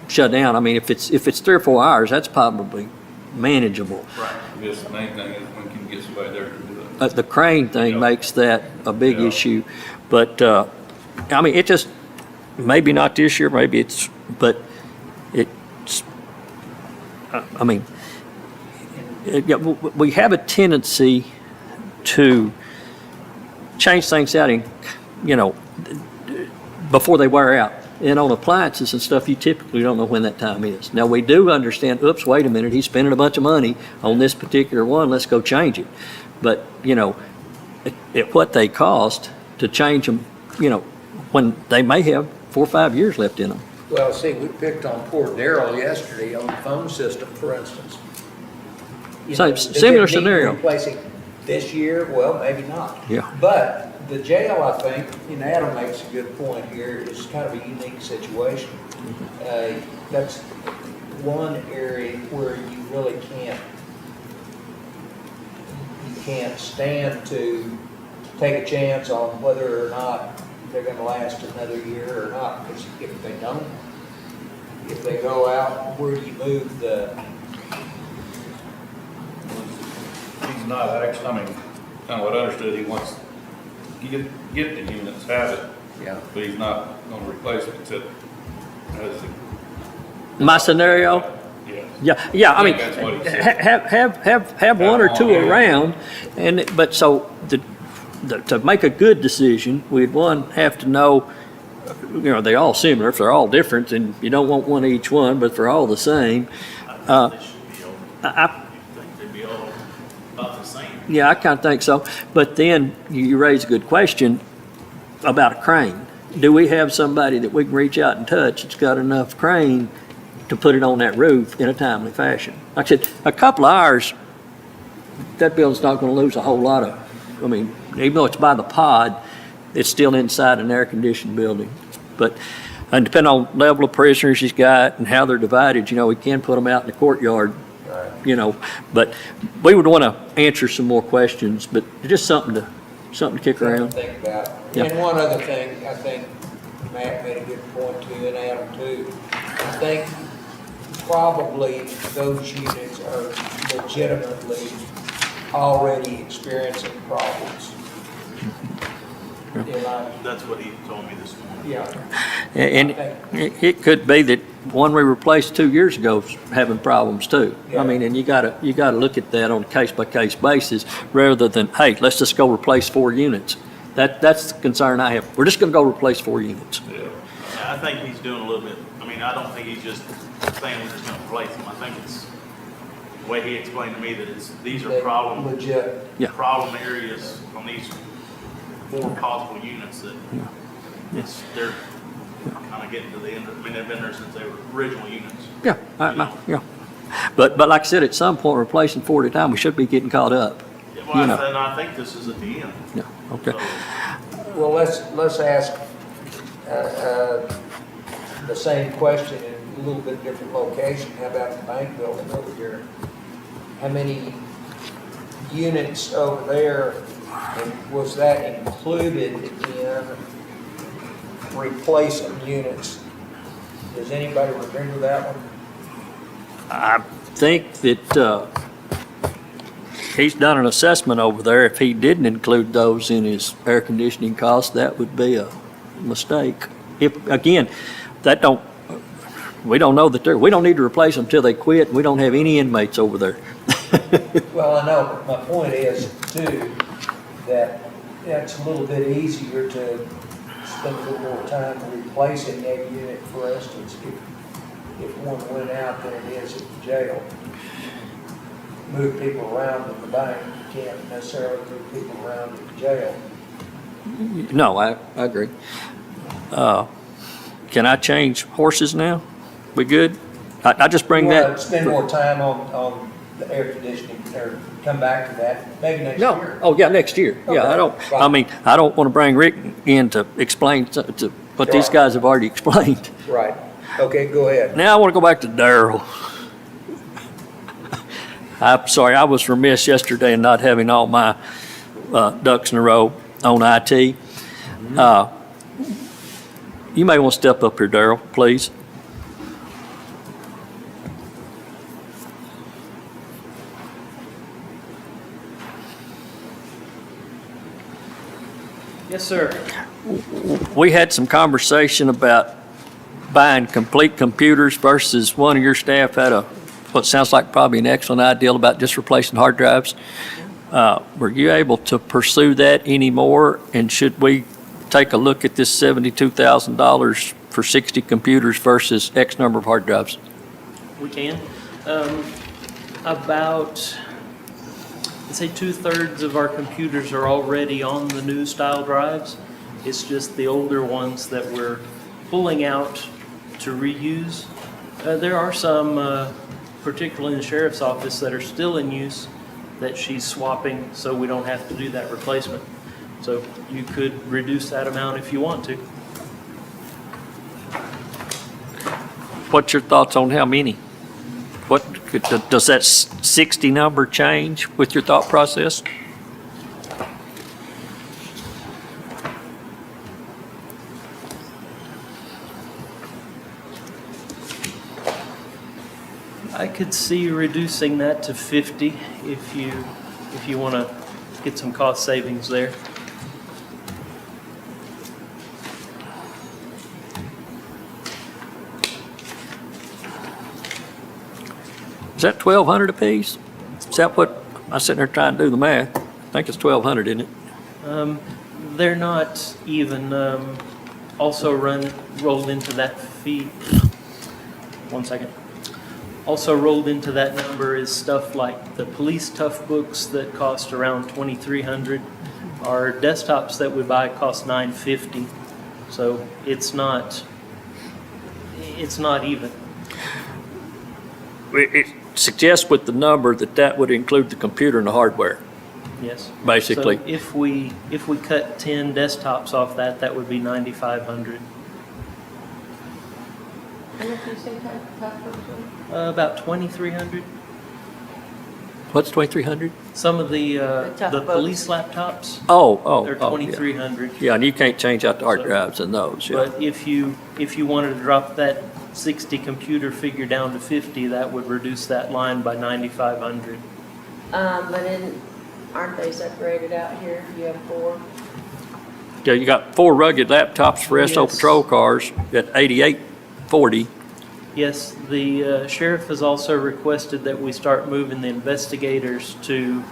shut down? I mean, if it's 3 or 4 hours, that's probably manageable. Right. I guess the main thing is when can you get somebody there to do it? The crane thing Yeah. makes that a big Yeah. issue. But, I mean, it just, maybe not this year, maybe it's, but it's, I mean, we have a tendency to change things out in, before they wear out. And on appliances and stuff, you typically don't know when that time is. Now, we do understand, oops, wait a minute, he's spending a bunch of money on this particular one, let's go change it. But, at what they cost to change them, when they may have 4 or 5 years left in them. Well, see, we picked on poor Daryl yesterday on the phone system, for instance. Same- Does it similar need scenario. Replacing this year? Well, maybe not. Yeah. But the jail, I think, Adam makes a good point here, is kind of a unique situation. That's one area where you really can't stand to take a chance on whether or not they're gonna last another year or not, because if they don't, if they go out, where do you move the, He's not actually, I mean, kind of what I understood, he wants, get the units, have it, yeah. but he's not gonna replace it except as My scenario? yeah. Yeah, I mean, think that's what he said. have one or two Yeah. around, but so to make a good decision, we'd have to know, they're all similar. If they're all different, then you don't want one of each one, but if they're all the same. I think they should be all, I you think they'd be all about the same. Yeah, I kind of think so. But then you raise a good question about a crane. Do we have somebody that we can reach out and touch that's got enough crane to put it on that roof in a timely fashion? Like I said, a couple of hours, that building's not going to lose a whole lot of, even though it's by the pod, it's still inside an air-conditioned building. But, and depending on level of prisoners he's got and how they're divided, we can put them out in the courtyard. But we would want to answer some more questions, but just something to kick Something around. to think about. Yeah. And one other thing, I think Matt made a good point too, and Adam too. I think probably those units are legitimately already experiencing problems. That's what he told me this morning. Yeah. And it could be that one we replaced 2 years ago is having problems too. Yeah. And you gotta look at that on a case-by-case basis rather than, hey, let's just go replace 4 units. That's the concern I have. We're just gonna go replace 4 units. Yeah. Yeah, I think he's doing a little bit, I don't think he's just saying we're just gonna replace them. I think it's the way he explained to me that these are Legit. Yeah. problem areas on these 4 possible units that they're kind of getting to the end of, they've been there since they were original units. Yeah, yeah. But like I said, at some point, replacing 4 at a time, we should be getting caught up. Well, and I think this is at the end. Yeah, okay. So, Well, let's ask the same question in a little bit different location. How about the bank building over here? How many units over there, and was that included in replacing units? Does anybody remember that one? I think that he's done an assessment over there. If he didn't include those in his air conditioning cost, that would be a mistake. If, again, we don't know that we don't need to replace them until they quit, and we don't have any inmates over there. Well, I know, but my point is too, that it's a little bit easier to spend a little more time replacing a unit, for instance, if one went out than it is at the jail. Move people around in the bank, you can't necessarily move people around in the jail. No, I agree. Can I change horses now? We good? I just bring You wanna that. spend more time on the air conditioning, or come back to that, maybe next No, year. oh, yeah, next year. Yeah, Okay, I don't want to bring Rick in to explain to what these Right. guys have already explained. Right, okay, go ahead. Now I want to go back to Darrell. I'm sorry, I was remiss yesterday in not having all my ducks in a row on IT. You may want to step up here, Darrell, please. Yes, sir. We had some conversation about buying complete computers versus one of your staff had what sounds like probably an excellent idea about just replacing hard drives. Were you able to pursue that anymore? And should we take a look at this $72,000 for 60 computers versus X number of hard drives? We can. About, I'd say 2/3 of our computers are already on the new style drives. It's just the older ones that we're pulling out to reuse. There are some, particularly in the sheriff's office, that are still in use that she's swapping so we don't have to do that replacement. So you could reduce that amount if you want to. What's your thoughts on how many? What, does that 60 number change with your thought process? I could see reducing that to 50 if you want to get some cost savings there. Is that 1,200 apiece? Is that what, I'm sitting there trying to do the math. I think it's 1,200, isn't it? They're not even also rolled into that fee. 1 second. Also rolled into that number is stuff like the police tough books that cost around $2,300. Our desktops that we buy cost $950. So it's not even. It suggests with the number that would include the computer and the hardware, Yes. basically. So if we cut 10 desktops off that, that would be $9,500. About 2,300. What's 2,300? Some of the tough the books. police laptops, Yeah. they're 2,300. Yeah, and you can't change out the hard So- drives in those, yeah. But if you wanted to drop that 60 computer figure down to 50, that would reduce that line by 9,500. Aren't they separated out here? You have 4. Yeah, you got 4 rugged laptops for SO Yes. patrol cars at $88.40. Yes, the sheriff has also requested that we start moving the investigators to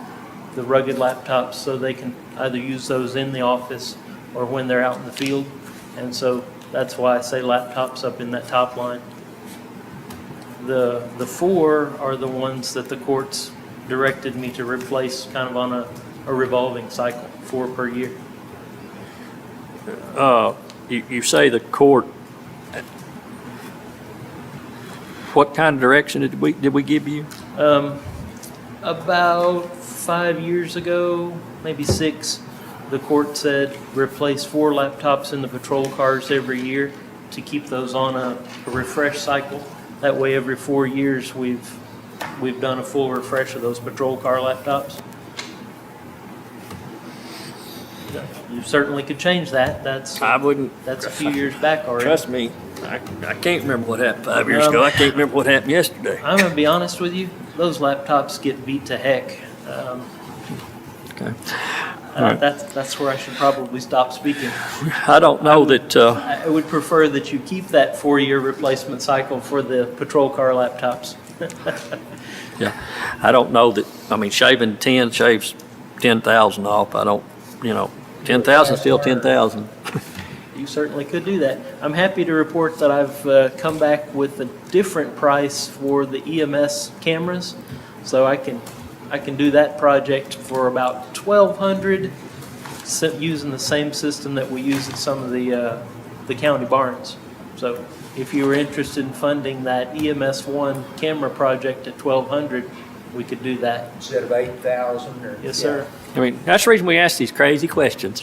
the rugged laptops so they can either use those in the office or when they're out in the field. And so that's why I say laptops up in that top line. The 4 are the ones that the courts directed me to replace kind of on a revolving cycle, 4 per year. You say the court, what kind of direction did we give you? About 5 years ago, maybe 6, the court said replace 4 laptops in the patrol cars every year to keep those on a refresh cycle. That way, every 4 years, we've done a full refresh of those patrol car laptops. You certainly could change that. That's a few years back already. Trust me, I can't remember what happened 5 years ago. I can't remember what happened yesterday. I'm gonna be honest with you, those laptops get beat to heck. Okay. right. That's where I should probably stop speaking. I don't know that, I would prefer that you keep that 4-year replacement cycle for the patrol car laptops. yeah, I don't know that, I mean, shaving 10 shaves 10,000 off. I don't, 10,000 is still 10,000. You certainly could do that. I'm happy to report that I've come back with a different price for the EMS cameras. So I can do that project for about $1,200 using the same system that we use at some of the county barns. So if you were interested in funding that EMS1 camera project at $1,200, we could do that. Instead of 8,000 or? Yes, sir. I mean, that's the reason we ask these crazy questions.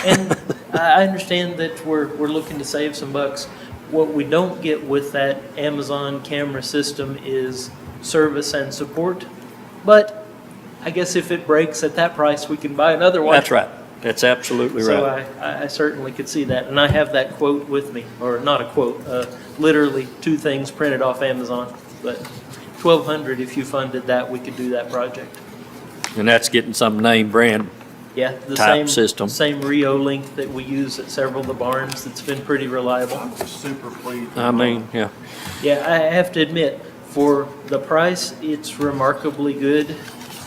And I understand that we're looking to save some bucks. What we don't get with that Amazon camera system is service and support. But I guess if it breaks at that price, we can buy another one. That's right. That's absolutely So right. I certainly could see that, and I have that quote with me, or not a quote, literally 2 things printed off Amazon. But 1,200, if you funded that, we could do that project. And that's getting some name brand. Yeah, the Type same system. Same Rio link that we use at several of the barns. That's been pretty reliable. I'm super pleased. I mean, yeah. Yeah, I have to admit, for the price, it's remarkably good.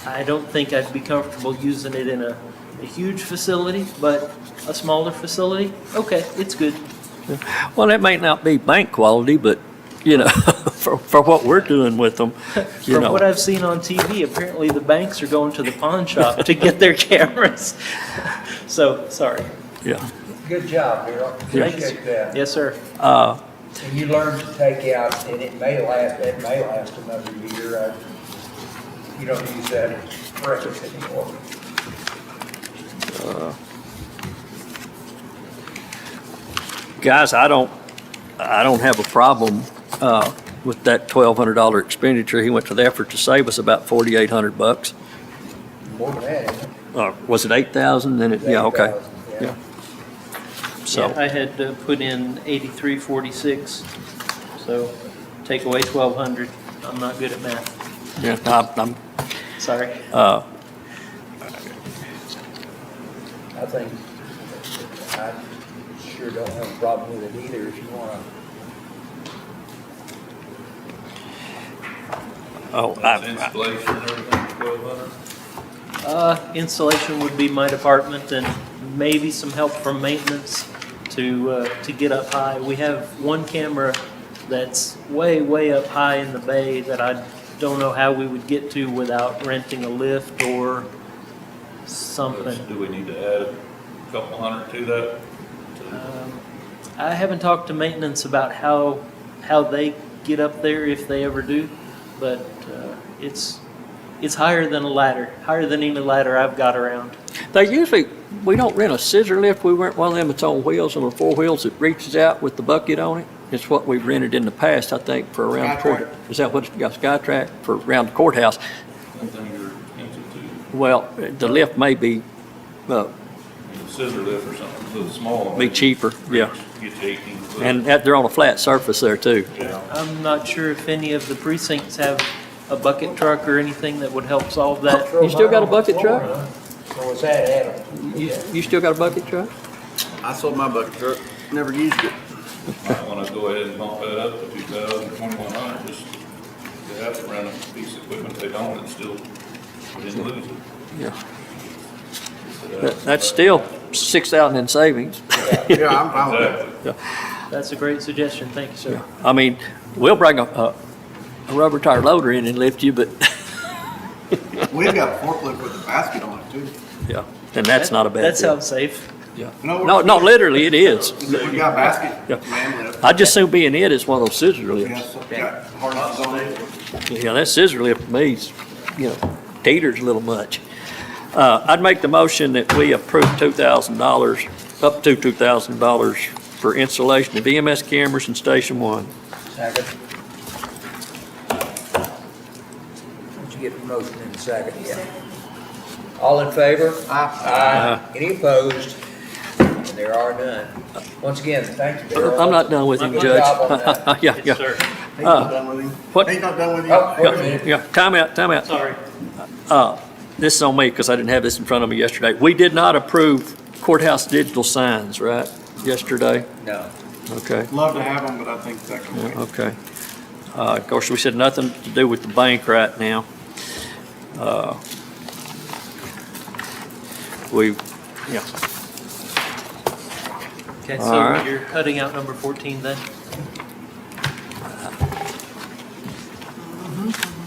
I don't think I'd be comfortable using it in a huge facility, but a smaller facility, okay, it's good. Well, that may not be bank quality, but, for what we're doing with them, From what I've seen on TV, apparently the banks are going to the pawn shop to get their cameras. So, sorry. Yeah. Good job, Darrell. Appreciate that. Yes, sir. And you learned to take out, and it may last another year. You don't use that phrase anymore. Guys, I don't have a problem with that $1,200 expenditure. He went to the effort to save us about $4,800. More than that, isn't it? Was it 8,000? Then yeah, okay. 8,000, Yeah. So, Yeah, I had put in 8346, so take away 1,200. I'm not good at math, yeah, I'm, sorry. I think, I sure don't have a problem with it either if you want to. That's installation and everything, 1,200. Installation would be my department, and maybe some help from maintenance to get up high. We have one camera that's way up high in the bay that I don't know how we would get to without renting a lift or something. Do we need to add a couple hundred to that? I haven't talked to maintenance about how they get up there, if they ever do, but it's higher than a ladder, higher than any ladder I've got around. we don't rent a scissor lift. We rent one of them that's on wheels, on the 4 wheels that reaches out with the bucket on it. It's what we've rented in the past, I think, for around the court. Skytrack. Is that what it's got, Skytrack, for around the courthouse? One thing you're hinting to, Well, the lift may be scissor lift or something, a little small. Be cheaper, yeah. Get you 18 foot. And they're on a flat surface there too. Yeah. I'm not sure if any of the precincts have a bucket truck or anything that would help solve that. You still got a bucket truck? So was that Adam? You still got a bucket truck? I sold my bucket truck, never used it. Might wanna go ahead and bump that up to 2,000, 2,100, just, they have to rent a piece of equipment, if they don't, it's still, we didn't lose it. Yeah. That's still 6,000 in savings. Yeah, I'm fine with that. Exactly. That's a great suggestion, thank you, sir. I mean, we'll bring a rubber tire loader in and lift you, but, We've got a forklift with a basket on it too. yeah, then that's not a bad That deal. sounds safe. Yeah. No, No, literally, it is. We got a basket, Yeah. man lift. I'd just soon be in it as one of those scissor We lifts. got harnesses on it. Yeah, that scissor lift for me is, teeters a little much. I'd make the motion that we approve $2,000, up to $2,000 for installation of EMS cameras in Station 1. Second. Did you get the motion in a second? Yeah. All in favor? Aye. Any opposed? And there are none. Once again, thank you, Darrell. I'm not done with him, Good Judge. job on that. Yeah, yeah. Sir, He's not done with him. what- He's not done with you. Oh, wait a minute. Yeah, time out. sorry. This is on me because I didn't have this in front of me yesterday. We did not approve courthouse digital signs, right, yesterday? No. Okay, Love to have them, but I think that can wait. okay. Of course, we said nothing to do with the bank right now. Yeah, Okay, All so right. you're cutting out number 14 then?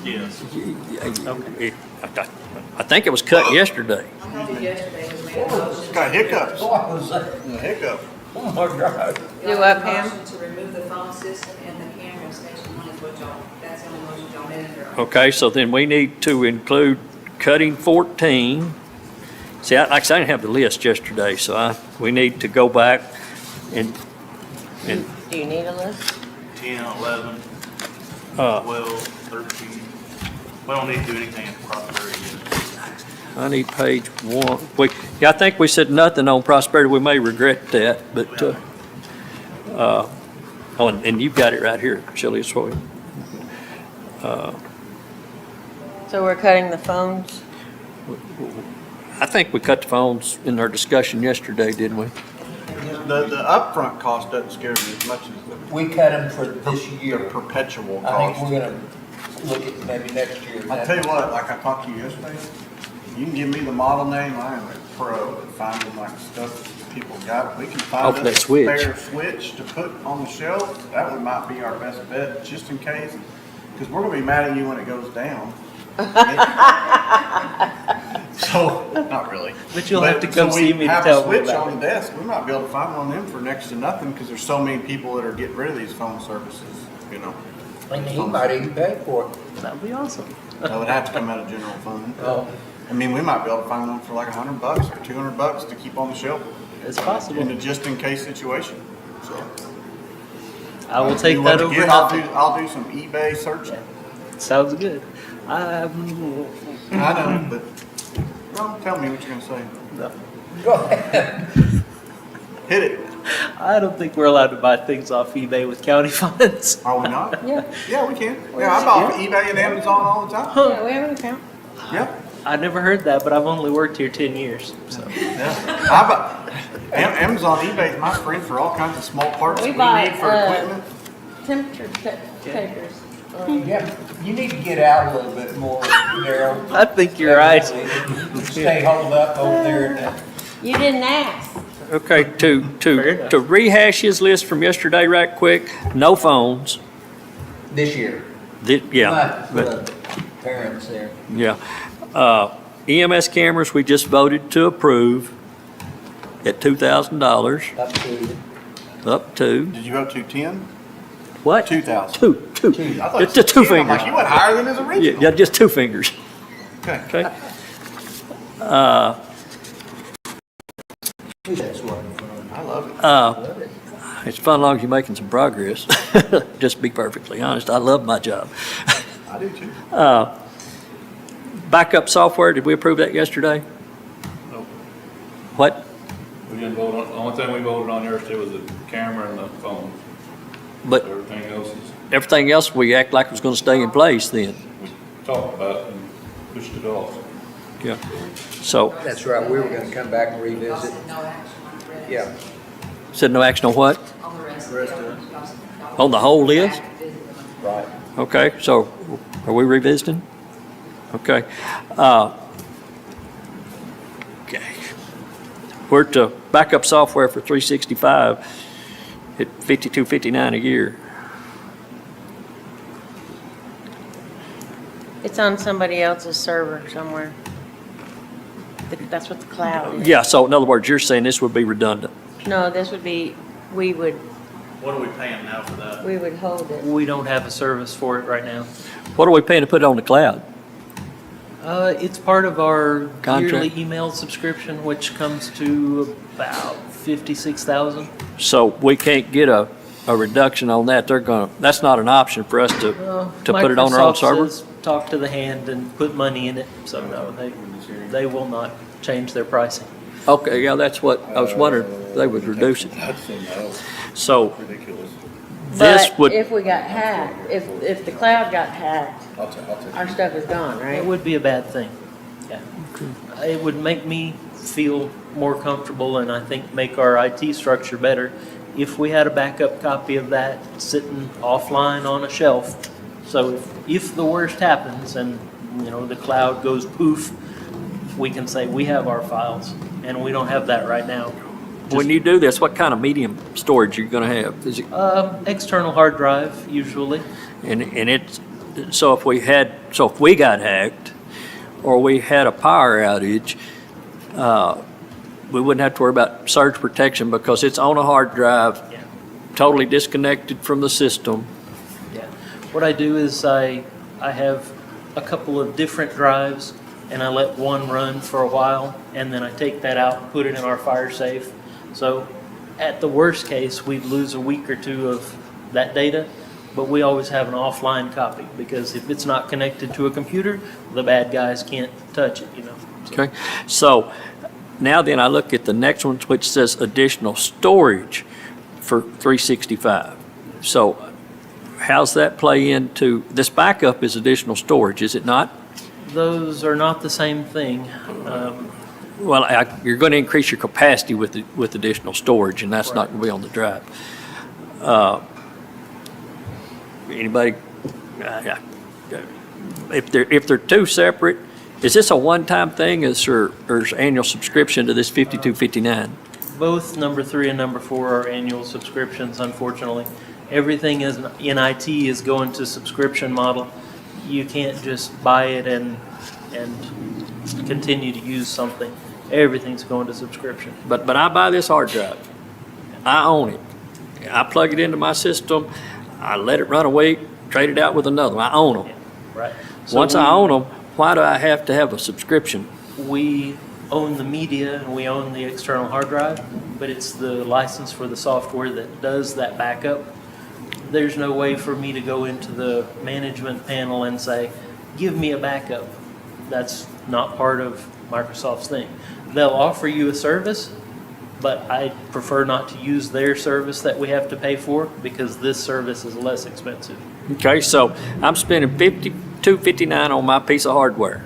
Yes. I think it was cut yesterday. I did yesterday, was made a motion. Got hiccups. What was that? Hiccup. Oh, my God. Do what, Pam? Motion to remove the phone system and the camera in Station 1 is what y'all, that's the only motion y'all made under. Okay, so then we need to include cutting 14. See, like I said, I didn't have the list yesterday, so we need to go back and Do you need a list? 10, 11, uh, 12, 13. We don't need to do anything at the property yet. I need page 1. Yeah, I think we said nothing on prosperity. We may regret that, but, oh, and you've got it right here, Shelley, it's for you. So we're cutting the phones? I think we cut the phones in our discussion yesterday, didn't we? The upfront cost doesn't scare me as much as We cut them for this the year. perpetual I think cost. we're gonna look at maybe next year. I tell you what, like I talked to you yesterday, you can give me the model name, I am a pro at finding like stuff that people got. We can Oh, find for a that switch. spare switch to put on the shelf, that would might be our best bet, just in case. Because we're gonna be mad at you when it goes down. So, not really. But you'll have to come so see me to tell me We have a switch about on the desk, we might be able to find one of them for next to nothing, because there's so many people that are getting rid of these phone services, you know. And he might even pay for it. That'd be awesome. That would have to come out of general fund. Oh. I mean, we might be able to find one for like $100 or $200 to keep on the shelf It's possible. in a just-in-case situation, so. I will take You that want to over. get- I'll do some eBay searching. Sounds good. I know, but, no, tell me what you're gonna say. No. Go ahead. Hit it. I don't think we're allowed to buy things off eBay with county funds. Are we not? Yeah. Yeah, we can. Yeah, I buy off eBay and Amazon all the time. Yeah, we have an account. Yeah. I never heard that, but I've only worked here 10 years. So. Yeah. I buy, Amazon, eBay is my friend for all kinds of small parts We we buy, need for equipment. Temperature takers. Yeah, you need to get out a little bit more, Daryl. I think you're right. Stay holed up over there in the You didn't ask. Okay, to rehash his list from yesterday right quick, no phones. this year. Yeah, Not but, the parents there. yeah. EMS cameras, we just voted to approve at $2,000, Up to up to, Did you go to 10? what? 2,000. Two. I thought It's you the said two 10. I'm like, fingers. you went higher than his original. Yeah, just two fingers, Okay. okay? That's what I'm from. I love it. Love it. It's fun as long as you're making some progress. Just to be perfectly honest, I love my job. I do too. Backup software, did we approve that yesterday? Nope. What? We didn't vote on, the only thing we voted on yesterday was the camera and the phone. But Everything else is, we act like it was gonna stay in place then. we talked about and pushed it off. Yeah. So, That's right, we were gonna come back and revisit. No action on the rest. Yeah. said no action on what? On the rest. Rest of it. On the whole list? Right. Okay, so are we revisiting? Okay. Okay. We're to backup software for 365 at $52.59 a year. It's on somebody else's server somewhere. That's what the cloud is. Yeah, so in other words, you're saying this would be redundant. No, this would be, we would What are we paying now for that? hold it. We don't have a service for it right now. What are we paying to put it on the cloud? It's part of our Contract. yearly email subscription, which comes to about 56,000. So we can't get a reduction on that. That's not an option for us to put it on our own Microsoft server? says talk to the hand and put money in it, so no, they will not change their pricing. Okay, yeah, that's what, I was wondering, if they would reduce it. So this But would, if we got hacked, if the cloud got hacked, our stuff is gone, It right? would be a bad thing. Yeah. It would make me feel more comfortable and I think make our IT structure better if we had a backup copy of that sitting offline on a shelf. So if the worst happens and, the cloud goes poof, we can say we have our files and we don't have that right now. when you do this, what kind of medium storage are you gonna have? Is it, External hard drive usually. and it's, so if we got hacked, or we had a power outage, we wouldn't have to worry about surge protection because it's on a hard drive, Yeah. totally disconnected from the system. Yeah. What I do is I have a couple of different drives and I let one run for a while and then I take that out and put it in our fire safe. So at the worst case, we'd lose a week or two of that data, but we always have an offline copy because if it's not connected to a computer, the bad guys can't touch it. Okay, so now then I look at the next one, which says additional storage for 365. So how's that play into, this backup is additional storage, is it not? Those are not the same thing. Well, you're going to increase your capacity with additional storage, and that's not going to be on the drive. Anybody, if they're two separate, is this a one-time thing, or is annual subscription to this 5259? Both number 3 and number 4 are annual subscriptions, unfortunately. Everything is in IT is going to subscription model. You can't just buy it and continue to use something. Everything's going to subscription. But I buy this hard drive. I own it. I plug it into my system. I let it run a week, trade it out with another one. I own them. Right. Once I own them, why do I have to have a subscription? We own the media and we own the external hard drive, but it's the license for the software that does that backup. There's no way for me to go into the management panel and say, give me a backup. That's not part of Microsoft's thing. They'll offer you a service, but I prefer not to use their service that we have to pay for because this service is less expensive. Okay, so I'm spending $52.59 on my piece of hardware.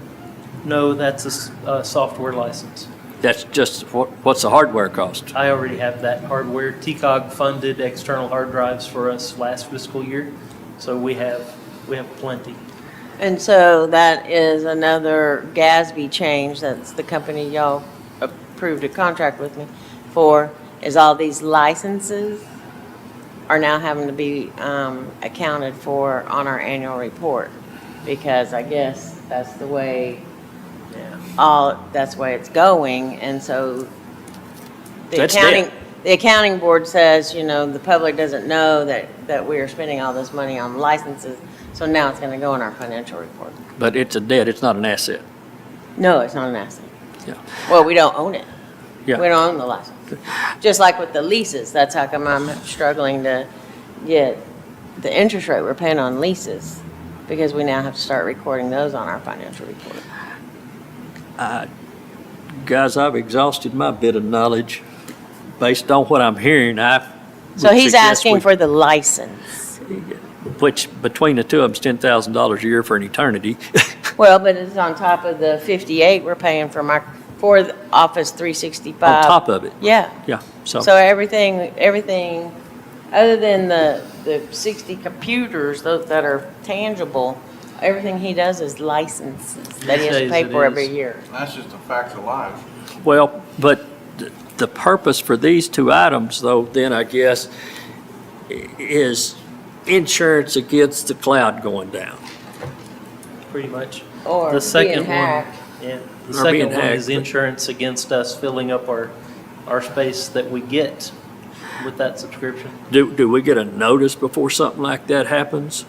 No, that's a software license. That's just what's the hardware cost? I already have that hardware. TCOG funded external hard drives for us last fiscal year, so we have plenty. And so that is another GASB change, that's the company y'all approved a contract with me for, is all these licenses are now having to be accounted for on our annual report, because I guess that's the way, that's the way it's going, and so the accounting board says, you know, the public doesn't know that we are spending all this money on licenses, so now it's gonna go in our financial report. But it's a debt, it's not an asset. No, it's not an asset. Yeah. Well, we don't own it. Yeah. We don't own the license. Just like with the leases, that's how come I'm struggling to get the interest rate we're paying on leases, because we now have to start recording those on our financial report. Guys, I've exhausted my bit of knowledge. Based on what I'm hearing, So he's asking for the license. which between the two of them is $10,000 a year for an eternity. Well, but it's on top of the 58 we're paying for the Office 365. On top of it. Yeah. Yeah, so, So everything, other than the 60 computers, those that are tangible, everything he does is licenses that he has to These pay days for it every is. year. That's just a fact of life. well, but the purpose for these two items, though, then I guess, is insurance against the cloud going down. Pretty much. Or The second being hacked. Yeah, the Or being second one hacked, is but- insurance against us filling up our space that we get with that subscription. Do we get a notice before something like that happens?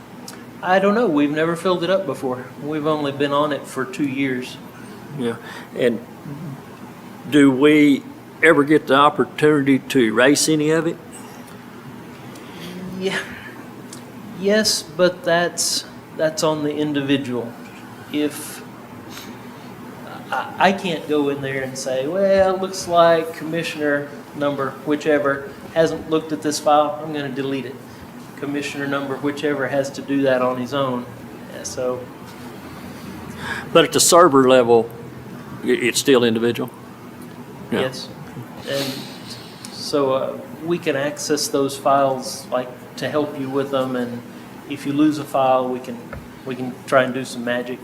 I don't know, we've never filled it up before. We've only been on it for 2 years. Yeah, and do we ever get the opportunity to erase any of it? Yeah. Yes, but that's on the individual. If I can't go in there and say, well, looks like commissioner number whichever hasn't looked at this file, I'm going to delete it. Commissioner number whichever has to do that on his own. Yeah, so But at the server level, it's still individual? Yeah. yes, and so we can access those files like to help you with them, and if you lose a file, we can try and do some magic.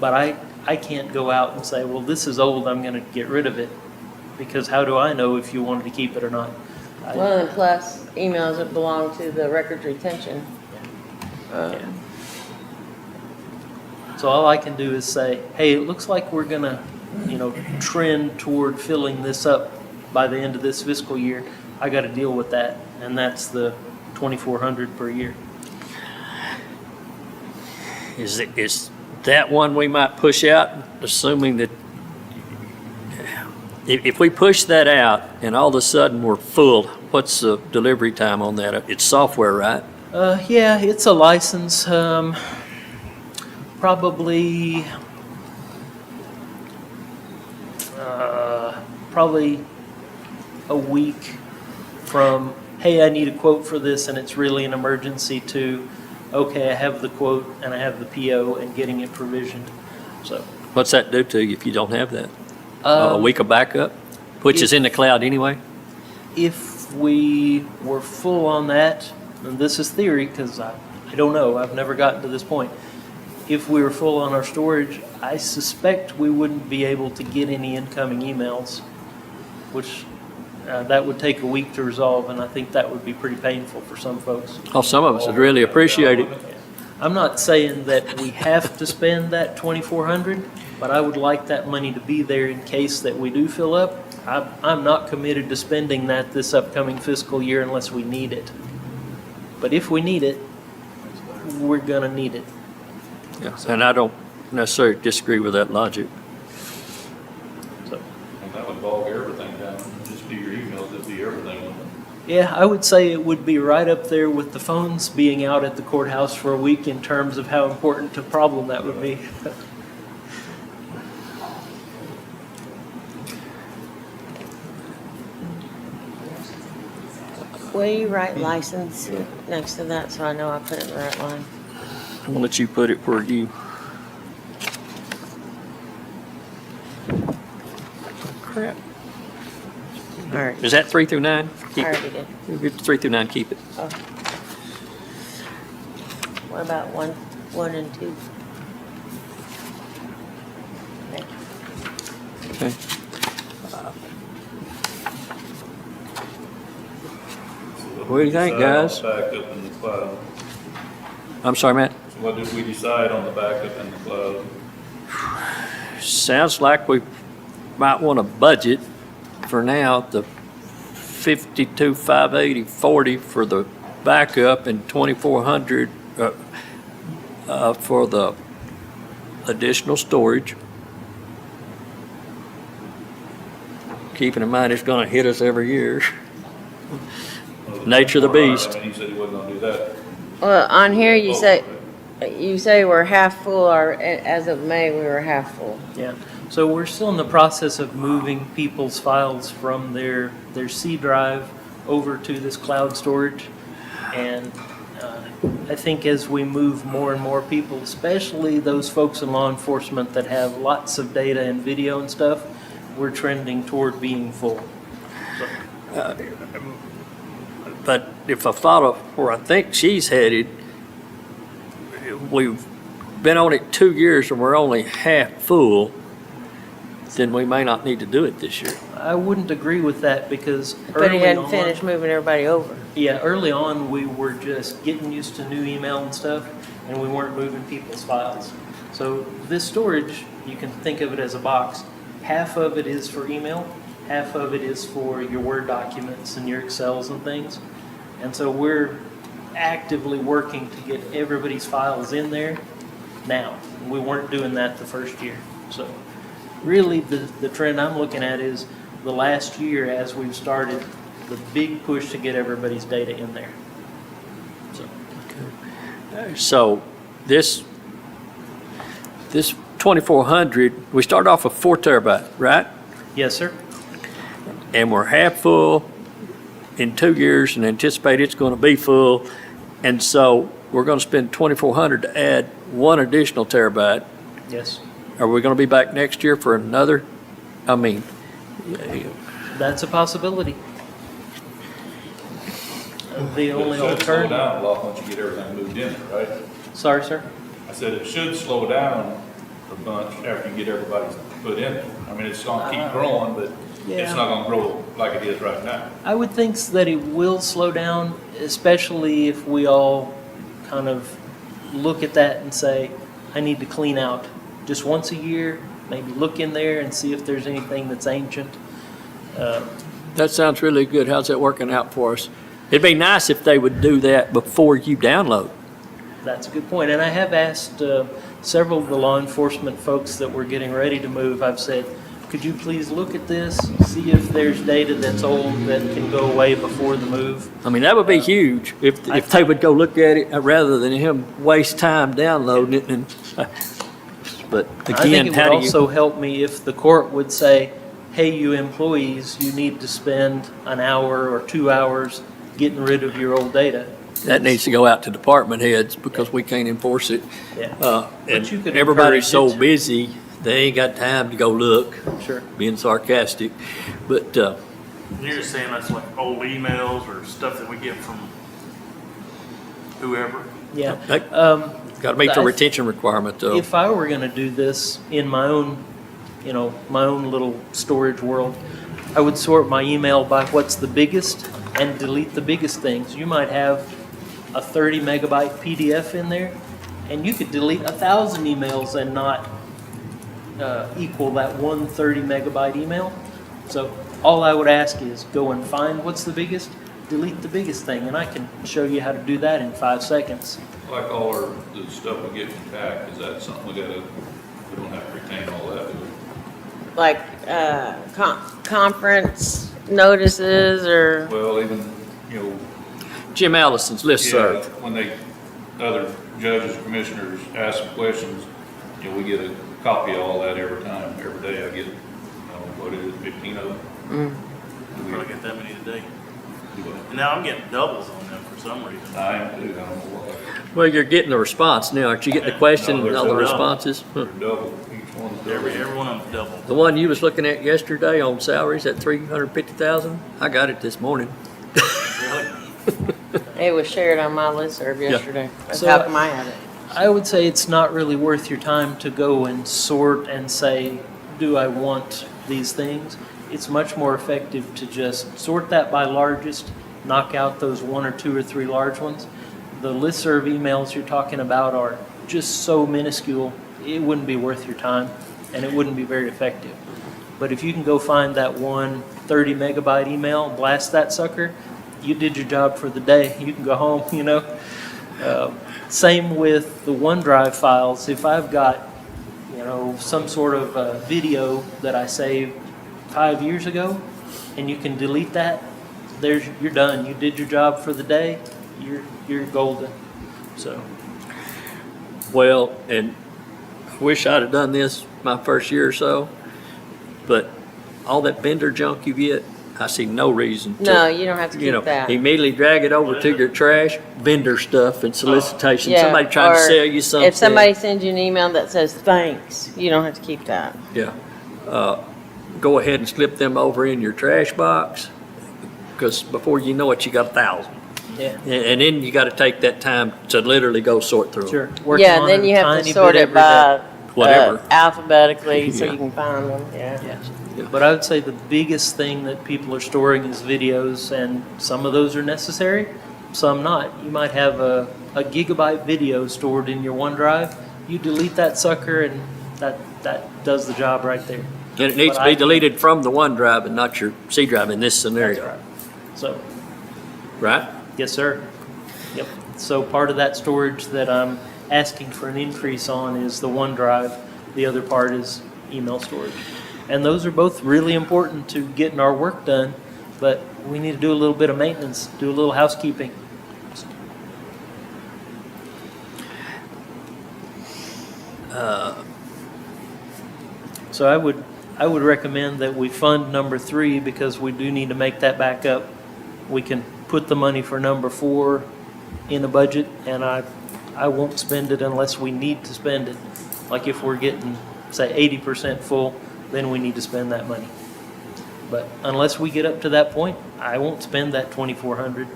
But I can't go out and say, well, this is old, I'm going to get rid of it, because how do I know if you wanted to keep it or not? Well, and plus emails that belong to the records retention. Yeah. So all I can do is say, hey, it looks like we're going to, trend toward filling this up by the end of this fiscal year. I got to deal with that, and that's the $2,400 per year. Is that one we might push out, assuming that if we push that out and all of a sudden we're full, what's the delivery time on that? It's software, right? Yeah, it's a license. Probably probably a week from, hey, I need a quote for this and it's really an emergency, to, okay, I have the quote and I have the PO and getting it provisioned. So, What's that do to you if you don't have that? A um, week of backup, which is in the cloud anyway? if we were full on that, and this is theory because I don't know, I've never gotten to this point. If we were full on our storage, I suspect we wouldn't be able to get any incoming emails, which that would take a week to resolve, and I think that would be pretty painful for some folks. Oh, some of us would really appreciate it. I'm not saying that we have to spend that 2,400, but I would like that money to be there in case that we do fill up. I'm not committed to spending that this upcoming fiscal year unless we need it. But if we need it, we're gonna need it. Yeah, and I don't necessarily disagree with that logic. So, And that would bog everything down, just do your emails, it'd be everything. wouldn't it? yeah, I would say it would be right up there with the phones being out at the courthouse for a week in terms of how important a problem that would be. Will you write license next to that so I know I put it in the right line? I'm gonna let you put it where you. Crap. All right, Is that 3 through 9? I Keep it. already did. We'll get to 3 through 9, keep it. Oh. What about one and two? Okay. Okay. What do you think, guys? Backup in the cloud. I'm sorry, Matt. So what did we decide on the backup in the cloud? Sounds like we might want to budget for now the 52, 580, 40 for the backup and 2,400 for the additional storage. Keeping in mind it's going to hit us every year. Nature of the beast. I mean, he said he wasn't gonna do that. Well, on here you Oh, say we're half full, or as of May, we were half full. Yeah, so we're still in the process of moving people's files from their C drive over to this cloud storage. And I think as we move more and more people, especially those folks in law enforcement that have lots of data and video and stuff, we're trending toward being full. So, But if I follow where I think she's headed, we've been on it 2 years and we're only half full, then we may not need to do it this year. I wouldn't agree with that because But he early hadn't on- finished moving everybody over. Yeah, early on, we were just getting used to new email and stuff, and we weren't moving people's files. So this storage, you can think of it as a box. Half of it is for email, half of it is for your Word documents and your Excels and things. And so we're actively working to get everybody's files in there now. We weren't doing that the first year. So really, the trend I'm looking at is the last year as we've started the big push to get everybody's data in there. So, So this 2,400, we started off with 4 terabyte, right? yes, sir. And we're half full in 2 years and anticipate it's going to be full. And so we're going to spend 2,400 to add 1 additional terabyte. Yes. Are we going to be back next year for another? I mean, That's a possibility. The only It should slow alternative. down a lot once you get everything moved in, right? Sorry, sir. I said it should slow down a bunch after you get everybody put in it. I mean, it's gonna keep growing, but Yeah. it's not gonna grow like it is right now. I would think that it will slow down, especially if we all kind of look at that and say, I need to clean out just once a year, maybe look in there and see if there's anything that's ancient. that sounds really good. How's that working out for us? It'd be nice if they would do that before you download. That's a good point. And I have asked several of the law enforcement folks that we're getting ready to move, I've said, could you please look at this, see if there's data that's old that can go away before the move? I mean, that would be huge if they would go look at it rather than him waste time downloading it. And but I think again, it how would do you? also help me if the court would say, hey, you employees, you need to spend an hour or 2 hours getting rid of your old data. That needs to go out to department heads because we can't enforce it. Yeah. And you could everybody's encourage so it. busy, they ain't got time to go look, Sure. being sarcastic. But, You're just saying that's like old emails or stuff that we get from whoever? Yeah. that- Um, gotta meet the I- retention requirement though. If I were gonna do this in my own, my own little storage world, I would sort my email by what's the biggest and delete the biggest things. You might have a 30 megabyte PDF in there, and you could delete 1,000 emails and not equal that one 30 megabyte email. So all I would ask is go and find what's the biggest, delete the biggest thing, and I can show you how to do that in 5 seconds. Like all the stuff we get from TAC, is that something we don't have to retain all that, do we? Like, conference notices or, Well, even, you know, Jim Allison's listserv. yeah, when other judges, commissioners ask some questions, you know, we get a copy of all that every time, every day I get, what is it, 15 of them? I probably get that many today. Do And now I'm getting doubles on them for some reason. I am too, I don't know why. Well, you're getting the response now. Aren't you getting the question No, and all the there's a responses? Huh. They're double, each one's double. Every one of them's double. The one you was looking at yesterday on salaries at 350,000, I got it this morning. Really? it was shared on my listserv yesterday. That's So- how come I have it. I would say it's not really worth your time to go and sort and say, do I want these things? It's much more effective to just sort that by largest, knock out those 1 or 2 or 3 large ones. The listserv emails you're talking about are just so minuscule, it wouldn't be worth your time, and it wouldn't be very effective. But if you can go find that one 30 megabyte email, blast that sucker, you did your job for the day. You can go home, Same with the OneDrive files. If I've got, some sort of video that I saved 5 years ago, and you can delete that, you're done. You did your job for the day. You're golden. So Well, and I wish I'd have done this my first year or so, but all that vendor junk you get, I see no reason to. No, you don't have to keep that. Immediately drag it over to your trash, vendor stuff and solicitation, Yeah, somebody trying to or sell you something. If somebody sends you an email that says thanks, you don't have to keep that. Yeah. Go ahead and slip them over in your trash box, because before you know it, you got 1,000. yeah, And then you gotta take that time to literally go sort through them. sure. Working Yeah, on then it you a have to tiny sort bit it every by day. Whatever. alphabetically so Yeah. you can find them, yeah. Yeah. But I would say the biggest thing that people are storing is videos, and some of those are necessary, some not. You might have a gigabyte video stored in your OneDrive. You delete that sucker, and that does the job right there. And it needs to But be I- deleted from the OneDrive and not your C drive in this scenario, So, right? yes, sir. Yep. So part of that storage that I'm asking for an increase on is the OneDrive. The other part is email storage. And those are both really important to getting our work done, but we need to do a little bit of maintenance, do a little housekeeping. So I would recommend that we fund number 3 because we do need to make that back up. We can put the money for number 4 in a budget, and I won't spend it unless we need to spend it. Like if we're getting, say, 80% full, then we need to spend that money. But unless we get up to that point, I won't spend that $2,400.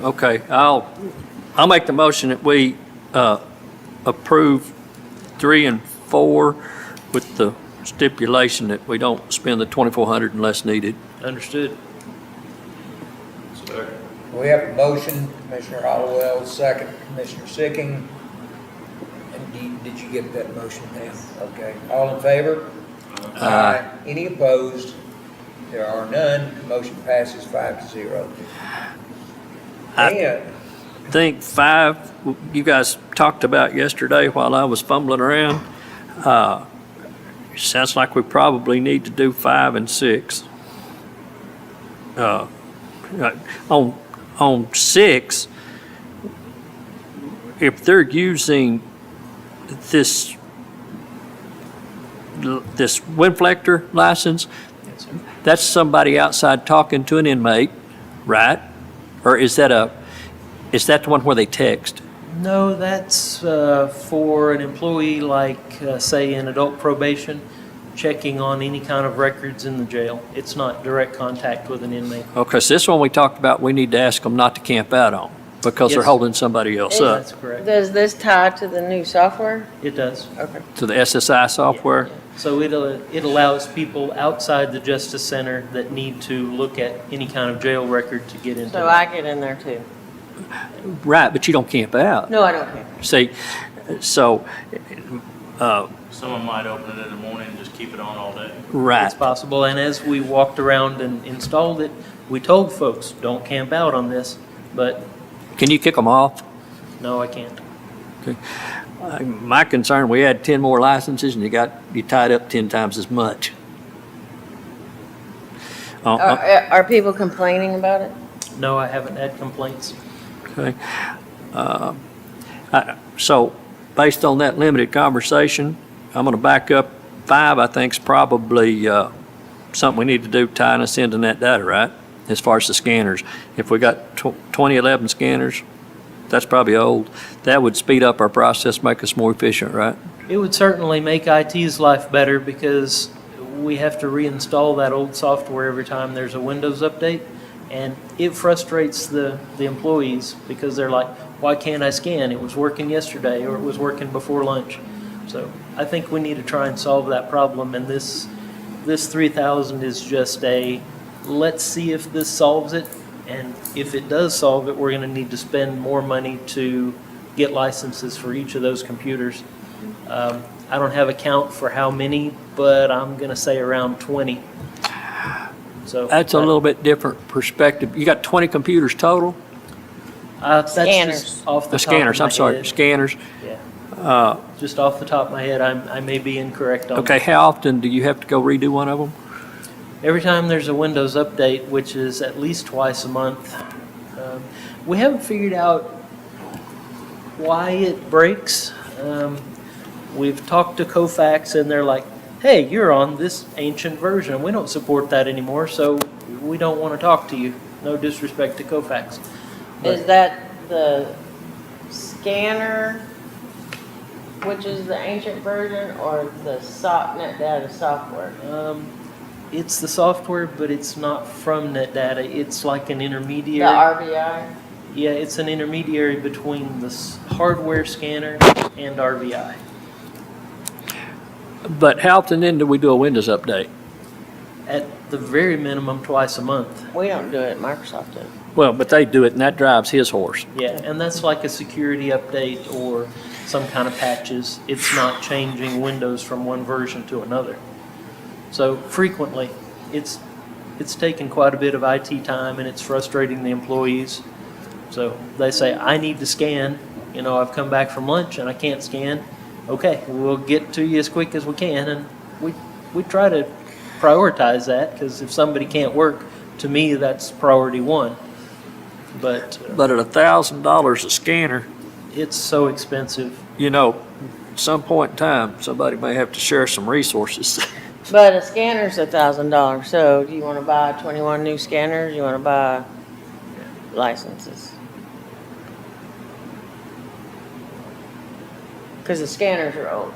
Okay, I'll make the motion that we approve 3 and 4 with the stipulation that we don't spend the 2,400 unless needed. Understood? Second. We have a motion, Commissioner Hollowell, second, Commissioner Sicking. And did you get that motion, Pam? Okay, all in favor? Aye. Any opposed? There are none, motion passes 5-0. And Think 5, you guys talked about yesterday while I was fumbling around. Sounds like we probably need to do 5 and 6. On 6, if they're using this this Winflector license, Yes, sir. that's somebody outside talking to an inmate, right? Or is that the one where they text? No, that's for an employee like, say, in adult probation, checking on any kind of records in the jail. It's not direct contact with an inmate. Okay, so this one we talked about, we need to ask them not to camp out on because they're Yes. holding somebody else up. That's correct. Does this tie to the new software? It does. Okay. To the SSI software? So it allows people outside the Justice Center that need to look at any kind of jail record to get into So it. I get in there too? Right, but you don't camp out. No, I don't care. See, so, Someone might open it in the morning and just keep it on all day. right. It's possible, and as we walked around and installed it, we told folks, don't camp out on this, but Can you kick them off? no, I can't. My concern, we had 10 more licenses and you tied up 10 times as much. Are people complaining about it? No, I haven't had complaints. Okay. So, based on that limited conversation, I'm going to back up 5, I think is probably something we need to do tying us into net data, right? As far as the scanners. If we got 2011 scanners, that's probably old. That would speed up our process, make us more efficient, right? It would certainly make IT's life better because we have to reinstall that old software every time there's a Windows update. And it frustrates the employees because they're like, why can't I scan? It was working yesterday or it was working before lunch. So I think we need to try and solve that problem. And this 3,000 is just let's see if this solves it. And if it does solve it, we're going to need to spend more money to get licenses for each of those computers. I don't have a count for how many, but I'm going to say around 20. So That's a little bit different perspective. You got 20 computers total? That's Scanners. just off the The top scanners, of my I'm sorry, head. scanners. Yeah. Just off the top of my head, I may be incorrect on Okay, that. how often do you have to go redo one of them? Every time there's a Windows update, which is at least twice a month. We haven't figured out why it breaks. We've talked to Kofax and they're like, hey, you're on this ancient version. We don't support that anymore, so we don't want to talk to you. No disrespect to Kofax. Is that the scanner, which is the ancient version, or the net data software? It's the software, but it's not from NetData. It's like an The intermediary. RVI? Yeah, it's an intermediary between the hardware scanner and RVI. But how often then do we do a Windows update? At the very minimum, twice a month. We don't do it, Microsoft does. Well, but they do it and that drives his horse. Yeah, and that's like a security update or some kind of patches. It's not changing Windows from one version to another. So frequently, it's taken quite a bit of IT time and it's frustrating the employees. So they say, I need to scan. You know, I've come back from lunch and I can't scan. Okay, we'll get to you as quick as we can. And we try to prioritize that because if somebody can't work, to me, that's priority one. But But at $1,000 a scanner, it's so expensive. you know, at some point in time, somebody may have to share some resources. But a scanner's $1,000, so do you want to buy 21 new scanners? You want to buy licenses? Because the scanners are old.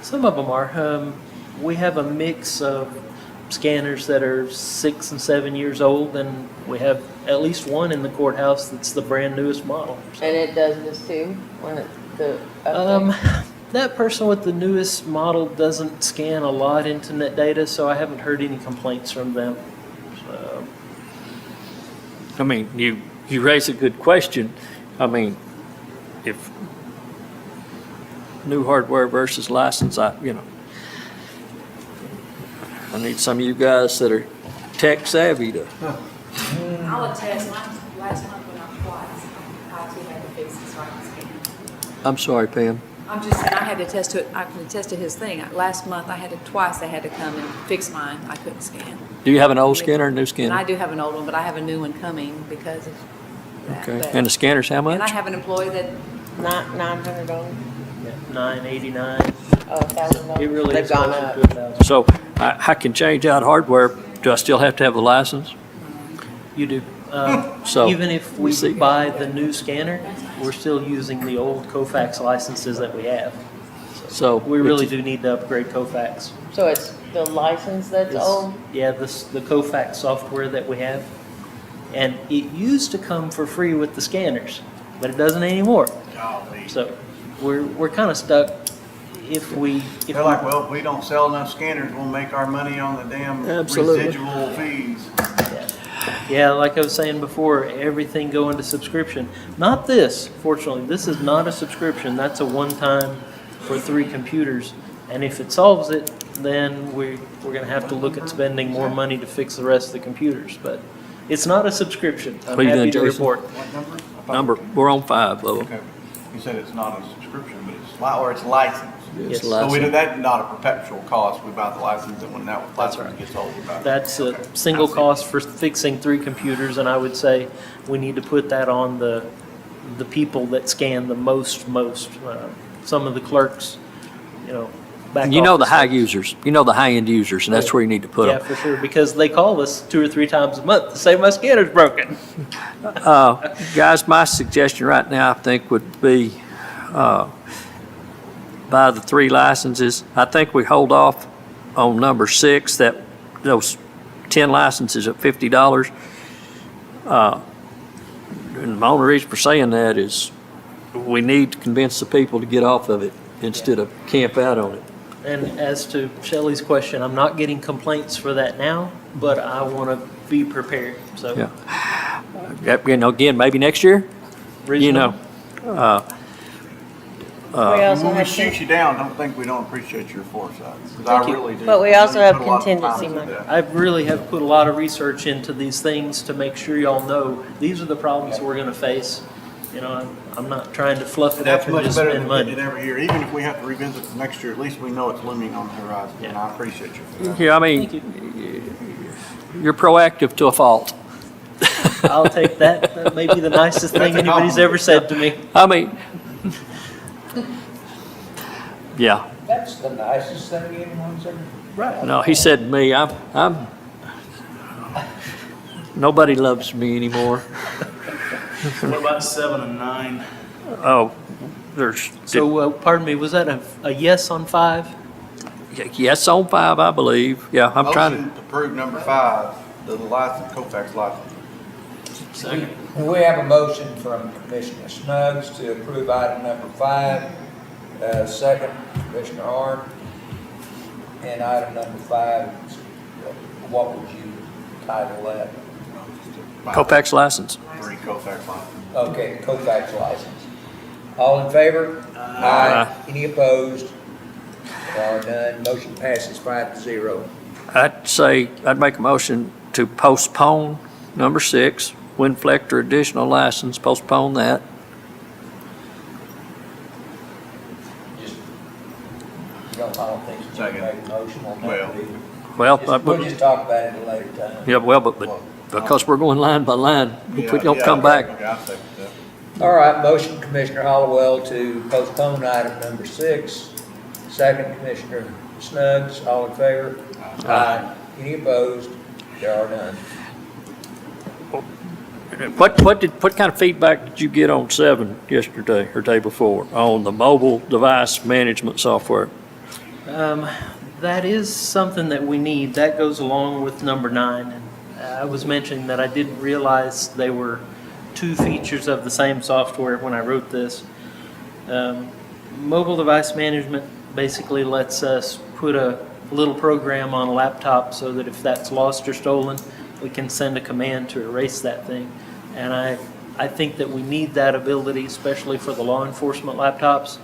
Some of them are. We have a mix of scanners that are 6 and 7 years old, and we have at least one in the courthouse that's the brand newest model. And it does this too, when it's the update? That person with the newest model doesn't scan a lot into NetData, so I haven't heard any complaints from them. So, I mean, you raise a good question. I mean, if new hardware versus license, I need some of you guys that are tech savvy to, I'll attest, last month went up twice. IT had to fix it so I can scan. I'm sorry, Pam. I'm just saying, I had to attest to it, I can attest to his thing. Last month, twice they had to come and fix mine. I couldn't scan. Do you have an old scanner or a new And I scanner? do have an old one, but I have a new one coming because of that. Okay, But- and the scanner's how And I much? have an employee that, $900. $989. Oh, $1,000. It really They've is gone closer up. to 1,000. So I can change out hardware. Do I still have to have a license? You do. So, Even if we see. buy the new scanner, we're still using the old Kofax licenses that we have. So We really do need to upgrade Kofax. So it's the license that's It's- old? Yeah, the Kofax software that we have. And it used to come for free with the scanners, but it doesn't anymore. Golly. So we're kind of stuck if we. They're like, well, if we don't sell enough scanners, we'll make our money on the damn Absolutely. residual fees. Yeah, like I was saying before, everything go into subscription. Not this, fortunately. This is not a subscription. That's a one-time for 3 computers. And if it solves it, then we're going to have to look at spending more money to fix the rest of the computers. But it's not a subscription. I'm What are you happy to doing, Jason? report. What number? I thought- number, we're on 5, though. Okay. You said it's not a subscription, but or it's licensed. Yes. So that's not a perpetual cost. We buy the license, and when that license gets old, we buy it. That's a Okay. single I see. cost for fixing 3 computers, and I would say we need to put that on the people that scan the most. Some of the clerks, back You know the office high folks. users, you know the high-end users, and that's where you need to put Yeah, them. for sure, because they call us 2 or 3 times a month to say my scanner's broken. Guys, my suggestion right now, I think, would be buy the 3 licenses. I think we hold off on number 6, those 10 licenses at $50. And my only reason for saying that is we need to convince the people to get off of it instead of camp out on it. And as to Shelley's question, I'm not getting complaints for that now, but I want to be prepared, so. Yeah. Again, maybe next year, reasonable. We also When we have, shoot you down, don't think we don't appreciate your foresight. 'Cause Thank I you. really do. But we I know also you have put a lot of contingency time into money. that. I really have put a lot of research into these things to make sure y'all know these are the problems we're going to face. I'm not trying to fluff it up That's and much just better spend than money. getting it every year. Even if we have to revisit it next year, at least we know it's looming on the horizon, and I appreciate you for that. yeah, I Thank mean, you. you're proactive to a fault. I'll take that. That may be the nicest thing That's a anybody's ever said to me. I mean, yeah, That's the nicest thing anyone's ever. Right. no, he said to me, nobody loves me anymore. What about 7 and 9? Oh, there's, So, pardon me, was that a yes on 5? yes on 5, I believe. Yeah, I'm trying Motion to approve number 5, the license, Kofax license. Second. We have a motion from Commissioner Snuggs to approve item number 5. Second, Commissioner Arn. And item number 5, what would you title that? to, Kofax license. 3 Kofax license. Okay, Kofax license. All in favor? Aye. Any opposed? There are none. Motion passes 5-0. I'd make a motion to postpone number 6, Winflector additional license, postpone that. Just, I don't think you Second. can make a motion on Well, that either. Well, We'll just talk about it at a later time. yeah, well, but because we're going line by line, if we don't come back. Okay, I'll second that. All right, motion Commissioner Hollowell to postpone item number 6. Second, Commissioner Snuggs, all in favor? Aye. Any opposed? There are none. What kind of feedback did you get on 7 yesterday or day before on the mobile device management software? That is something that we need. That goes along with number 9. I was mentioning that I didn't realize they were 2 features of the same software when I wrote this. Mobile device management basically lets us put a little program on a laptop so that if that's lost or stolen, we can send a command to erase that thing. And I think that we need that ability, especially for the law enforcement laptops,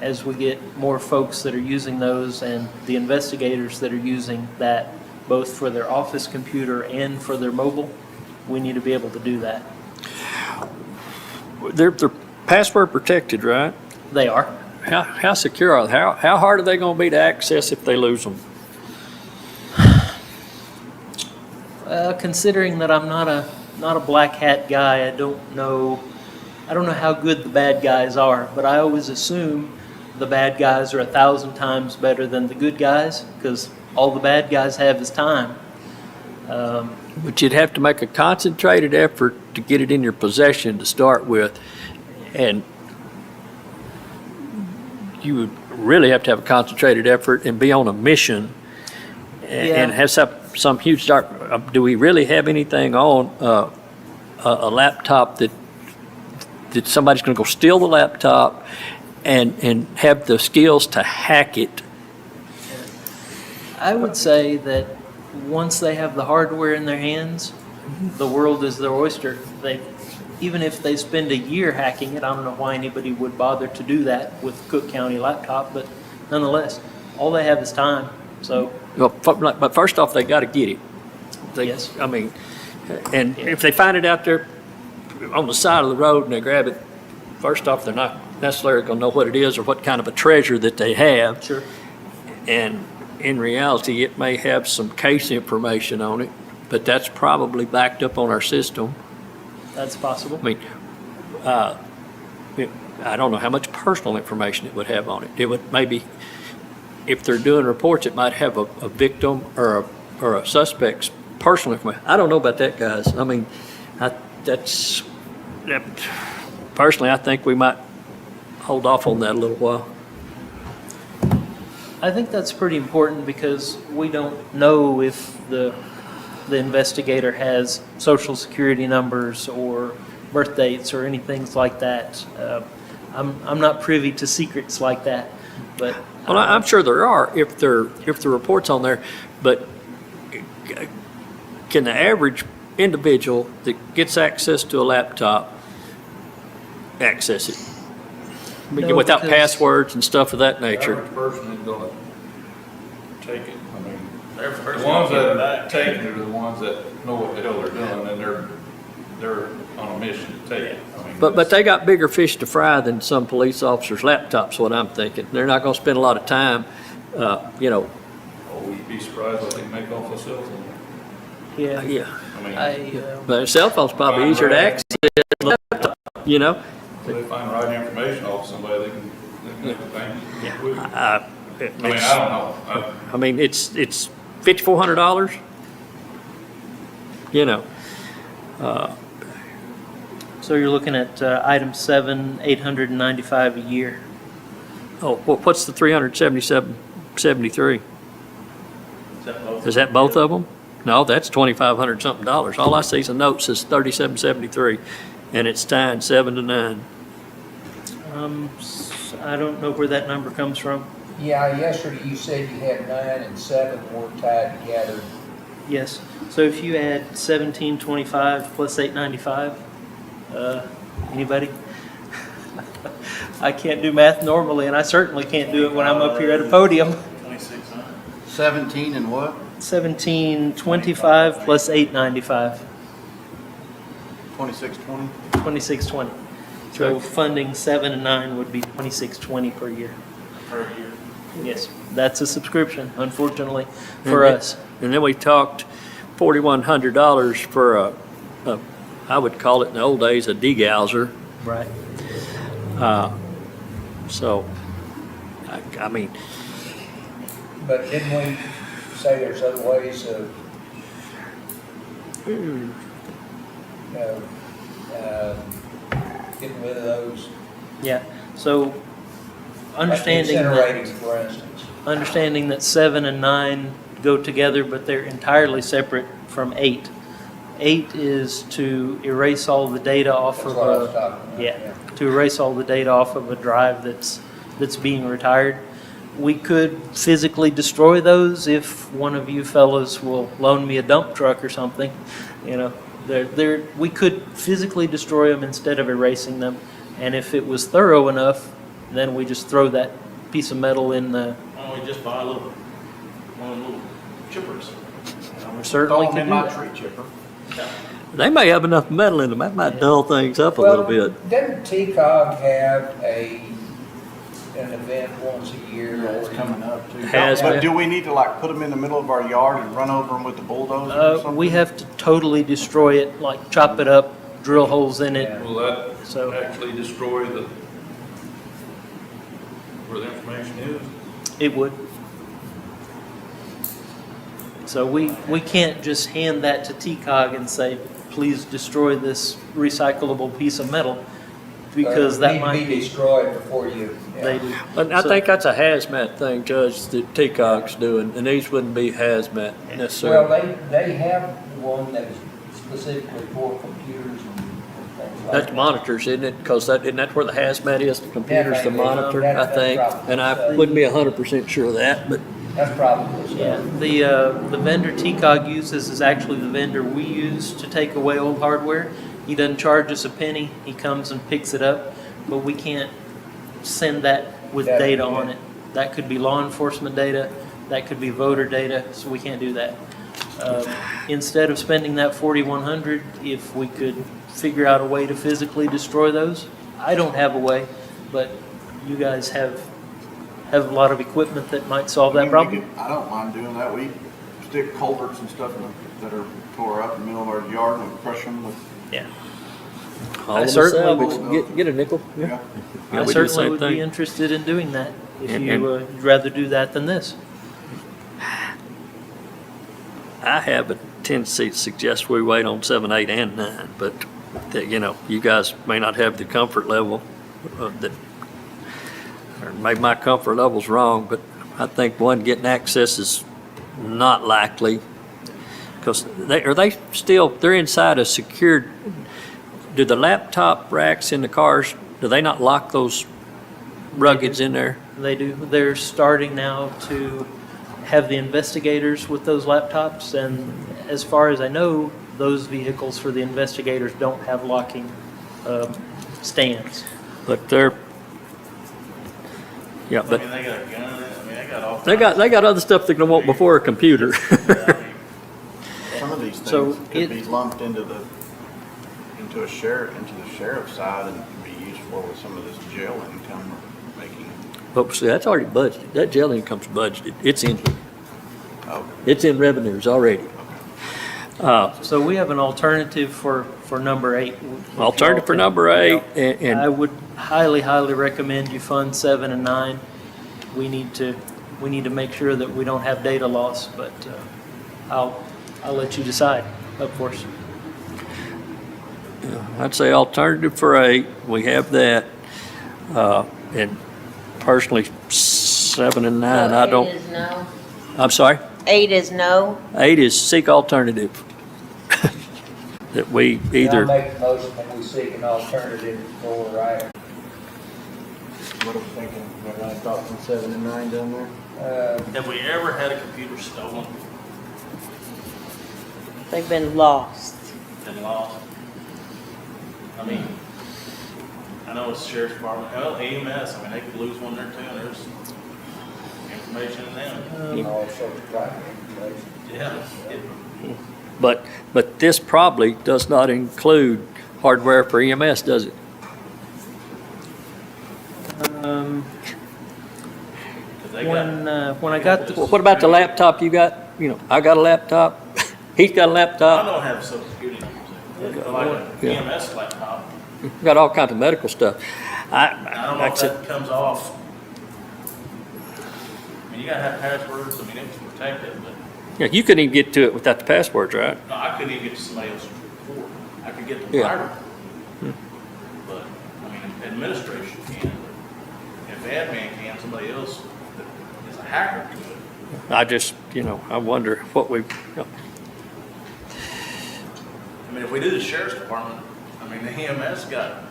as we get more folks that are using those and the investigators that are using that both for their office computer and for their mobile. We need to be able to do that. They're password protected, right? They are. How secure are they? How hard are they going to be to access if they lose them? Considering that I'm not a black hat guy, I don't know how good the bad guys are, but I always assume the bad guys are 1,000 times better than the good guys, because all the bad guys have is time. But you'd have to make a concentrated effort to get it in your possession to start with. And you would really have to have a concentrated effort and be on a mission and Yeah. have some huge dark. Do we really have anything on a laptop that somebody's going to go steal the laptop and have the skills to hack it? I would say that once they have the hardware in their hands, the world is their oyster. Even if they spend a year hacking it, I don't know why anybody would bother to do that with Cook County laptop, but nonetheless, all they have is time. So, Well, but first off, they got to get it. Yes. I mean, and if they find it out there on the side of the road and they grab it, first off, they're not necessarily going to know what it is or what kind of a treasure that they have. sure. And in reality, it may have some case information on it, but that's probably backed up on our system. That's possible. I mean, I don't know how much personal information it would have on it. It would maybe, if they're doing reports, it might have a victim or a suspect's personal information. I don't know about that, guys. I mean, personally, I think we might hold off on that a little while. I think that's pretty important because we don't know if the investigator has social security numbers or birth dates or anything like that. I'm not privy to secrets like that, but Well, I'm sure there are if the report's on there, but can the average individual that gets access to a laptop access it? No, Without because- passwords and stuff of that nature? Average person is gonna take it, I mean, Every person the ones will get it that back. take it are the ones that know what the hell they're doing, and they're on a mission to take it. I mean, But they got bigger fish to fry than some police officers' laptops, what I'm thinking. They're not gonna spend a lot of time, Oh, you'd be surprised what they can make off a cell phone. yeah, yeah. I mean, But a cell phone's probably easier to access than a laptop, if they find the right information off somebody, they can make a bank. I I mean, I don't know. I mean, it's $5,400, So you're looking at item 7, $895 a year. Oh, what's the 377.73? Is that both of them? No, that's $2,500 something dollars. All I see is a note says 37.73, and it's timed 7 to 9. I don't know where that number comes from. Yeah, yesterday you said you had 9 and 7 were tied together. Yes, so if you add 1725 plus 895, anybody? I can't do math normally, and I certainly can't do it when I'm up here at a podium. 17 and what? 1725 plus 895, 2620? 2620. So funding 7 and 9 would be 2620 per year. Per year. Yes, that's a subscription, unfortunately, for And us. And then we talked $4,100 for I would call it in the old days, a degauser. Right. So, I mean, But didn't we say there's other ways of, getting rid of those? Yeah, so Like understanding that. incinerating, for instance. Understanding that 7 and 9 go together, but they're entirely separate from 8. 8 is to erase all the data off That's of what I was a, talking about. yeah, to erase all the data off of a drive that's being retired. We could physically destroy those if one of you fellows will loan me a dump truck or something. You know, we could physically destroy them instead of erasing them. And if it was thorough enough, then we just throw that piece of metal in the. Why don't we just buy one of the little chippers? We certainly Throw 'em can in do my that. tree chipper. they may have enough metal in them, that might dull things up a little bit. Doesn't TCOG have an event once a year? Yeah, it's coming up too. Has But been. do we need to like put them in the middle of our yard and run over them with the bulldozer or something? We have to totally destroy it, like chop it up, drill holes in it. Yeah. Will that So- actually destroy where the information is? It would. So we can't just hand that to TCOG and say, please destroy this recyclable piece of metal, because that might Need to be be, destroyed before you. yeah. they do. And I So- think that's a hazmat thing, Judge, that T-Cog's doing, and these wouldn't be hazmat Well, necessarily. they have one that is specifically for computers and things like That's that. monitors, isn't it? Because isn't that where the hazmat is, the computers, the may be. monitor, I That's think? probably And I so. wouldn't be 100% sure of that, but That's probably so. Yeah, the vendor TCOG uses is actually the vendor we use to take away old hardware. He doesn't charge us a penny, he comes and picks it up, but we can't send that with That- data on it. That could be law enforcement data, that could be voter data, so we can't do that. Instead of spending that 4,100, if we could figure out a way to physically destroy those, I don't have a way, but you guys have a lot of equipment that might solve I that mean, problem. I don't mind doing that. We stick culverts and stuff that are tore up in the middle of our yard and we crush them with, Yeah. all I of the certainly salvage, get a nickel. yeah. Yeah, I we do the certainly same would be thing. interested in doing that, if And- you'd rather do that than this. I have a tendency to suggest we wait on 7, 8, and 9, but, that, you know, you guys may not have the comfort level that, or maybe my comfort level's wrong, but I think, one, getting access is not likely, because they're inside a secured, do the laptop racks in the cars, do they not lock those ruggeds in there? They do, they're starting now to have the investigators with those laptops, and as far as I know, those vehicles for the investigators don't have locking stands. But they're, yeah, I but mean, they got a gun, I mean, they got all. they got other stuff they're gonna want before a computer. Some of these So things could it- be lumped into the sheriff's side and be useful with some of this jail income we're making. But see, that's already budgeted. That jail income's budgeted. Oh, It's in revenues already. So we have an alternative for number 8. Alternative for number 8, and I would highly, highly recommend you fund 7 and 9. We need to make sure that we don't have data loss, but I'll let you decide, of course. I'd say alternative for 8, we have that. And personally, 7 and 9, I don't, 8 is no. I'm sorry? 8 is no. 8 is seek alternative. That we I'll either, make the motion that we seek an alternative for, right? what are we thinking? We're gonna stop from 7 and 9 down there? Have we ever had a computer stolen They've been lost. and lost? I mean, I know it's sheriff's department, well, EMS, I mean, they could lose one there too, and there's information in them. All sorts of private information. Yeah. but this probably does not include hardware for EMS, does it? Um, 'Cause they got- when I got Well, the, what about the laptop you got? You know, I got a laptop. He's got a I laptop. don't have social security numbers, like an Yeah. EMS laptop. Got all kinds of medical stuff. I don't know like I if said, that comes off. I mean, you gotta have passwords, I mean, it's protected, but, yeah, you couldn't even get to it without the passwords, right? no, I couldn't even get to somebody else's report. I could get the Yeah. fire report. But, I mean, administration can, if admin can, somebody else that is a hacker to it. I just, I wonder what we, I mean, if we do the sheriff's department, I mean, the EMS got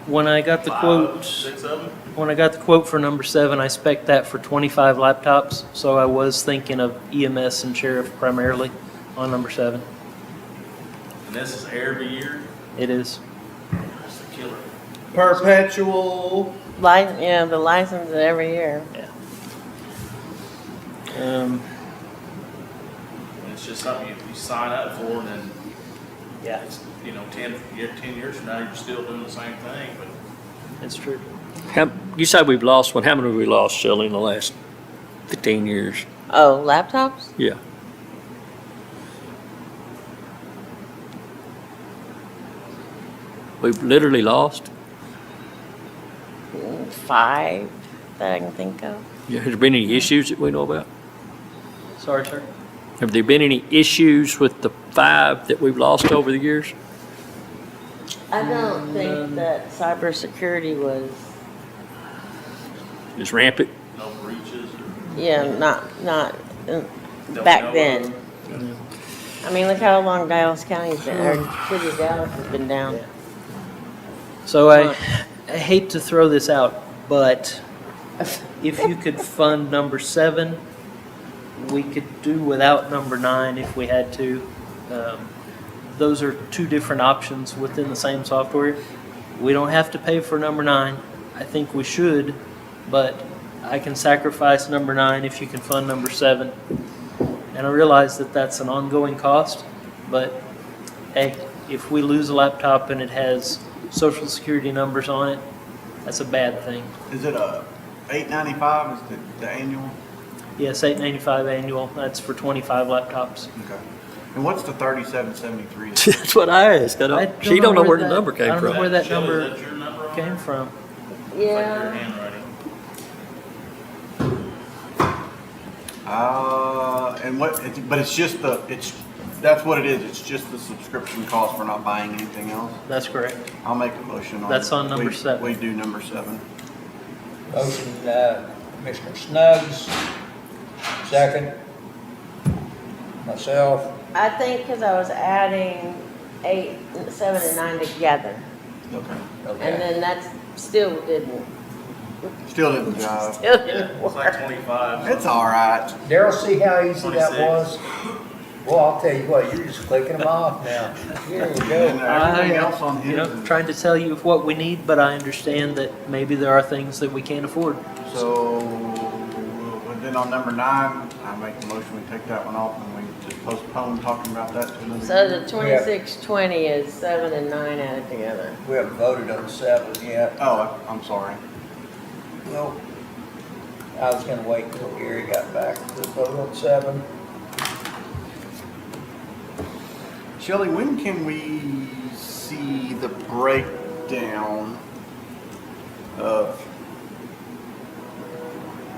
when I got the 5, quote, 6 of them. when I got the quote for number 7, I spec'd that for 25 laptops, so I was thinking of EMS and sheriff primarily on number 7. And this is every year, It is. that's the killer. Perpetual. The license is every year. And it's just something you sign up for and then, Yeah, it's, 10 years from now, you're still doing the same thing, but it's true. you said we've lost one. How many have we lost, Shelley, in the last 15 years? Oh, laptops? Yeah. We've literally lost? 5. that I can think of. Yeah, has there been any issues that we know about? Sorry, sir. Have there been any issues with the 5 that we've lost over the years? I don't think that cybersecurity was, Just rampant? No breaches or? yeah, not we back know then. I mean, look how long Dallas County's been, or City of Dallas has been down. So I hate to throw this out, but if you could fund number 7, we could do without number 9 if we had to. Those are 2 different options within the same software. We don't have to pay for number 9. I think we should, but I can sacrifice number 9 if you can fund number 7. And I realize that that's an ongoing cost, but hey, if we lose a laptop and it has social security numbers on it, that's a bad thing. Is it a $895 is the annual? Yes, $895 annual, that's for 25 laptops. Okay. And what's the 3773? That's what I asked. She don't know where the number I came don't know where from. that Joe, number is that your number on came there? from. It's like your Yeah, handwriting. And but it's just that's what it is. It's just the subscription cost for not buying anything else. That's correct. I'll make a motion on. That's on number we- 7. We do number 7. Motion, Commissioner Snuggs, second. Myself, I think because I was adding 8, 7, and 9 together. Okay. And okay. then that still didn't Still didn't jive. Still didn't It's like work. 25. It's all right. Daryl, see how easy that 26. was? Well, I'll tell you what, you're just clicking them off now. Here we And go. everything else on You his. know, trying to tell you what we need, but I understand that maybe there are things that we can't afford. So, and then on number 9, I make the motion, we take that one off and we just postpone talking about that to another. So year. the 2620 is 7 and 9 added together. We haven't voted on 7 yet. Oh, I'm sorry. Well, I was gonna wait until Gary got back to vote on 7. Shelley, when can we see the breakdown of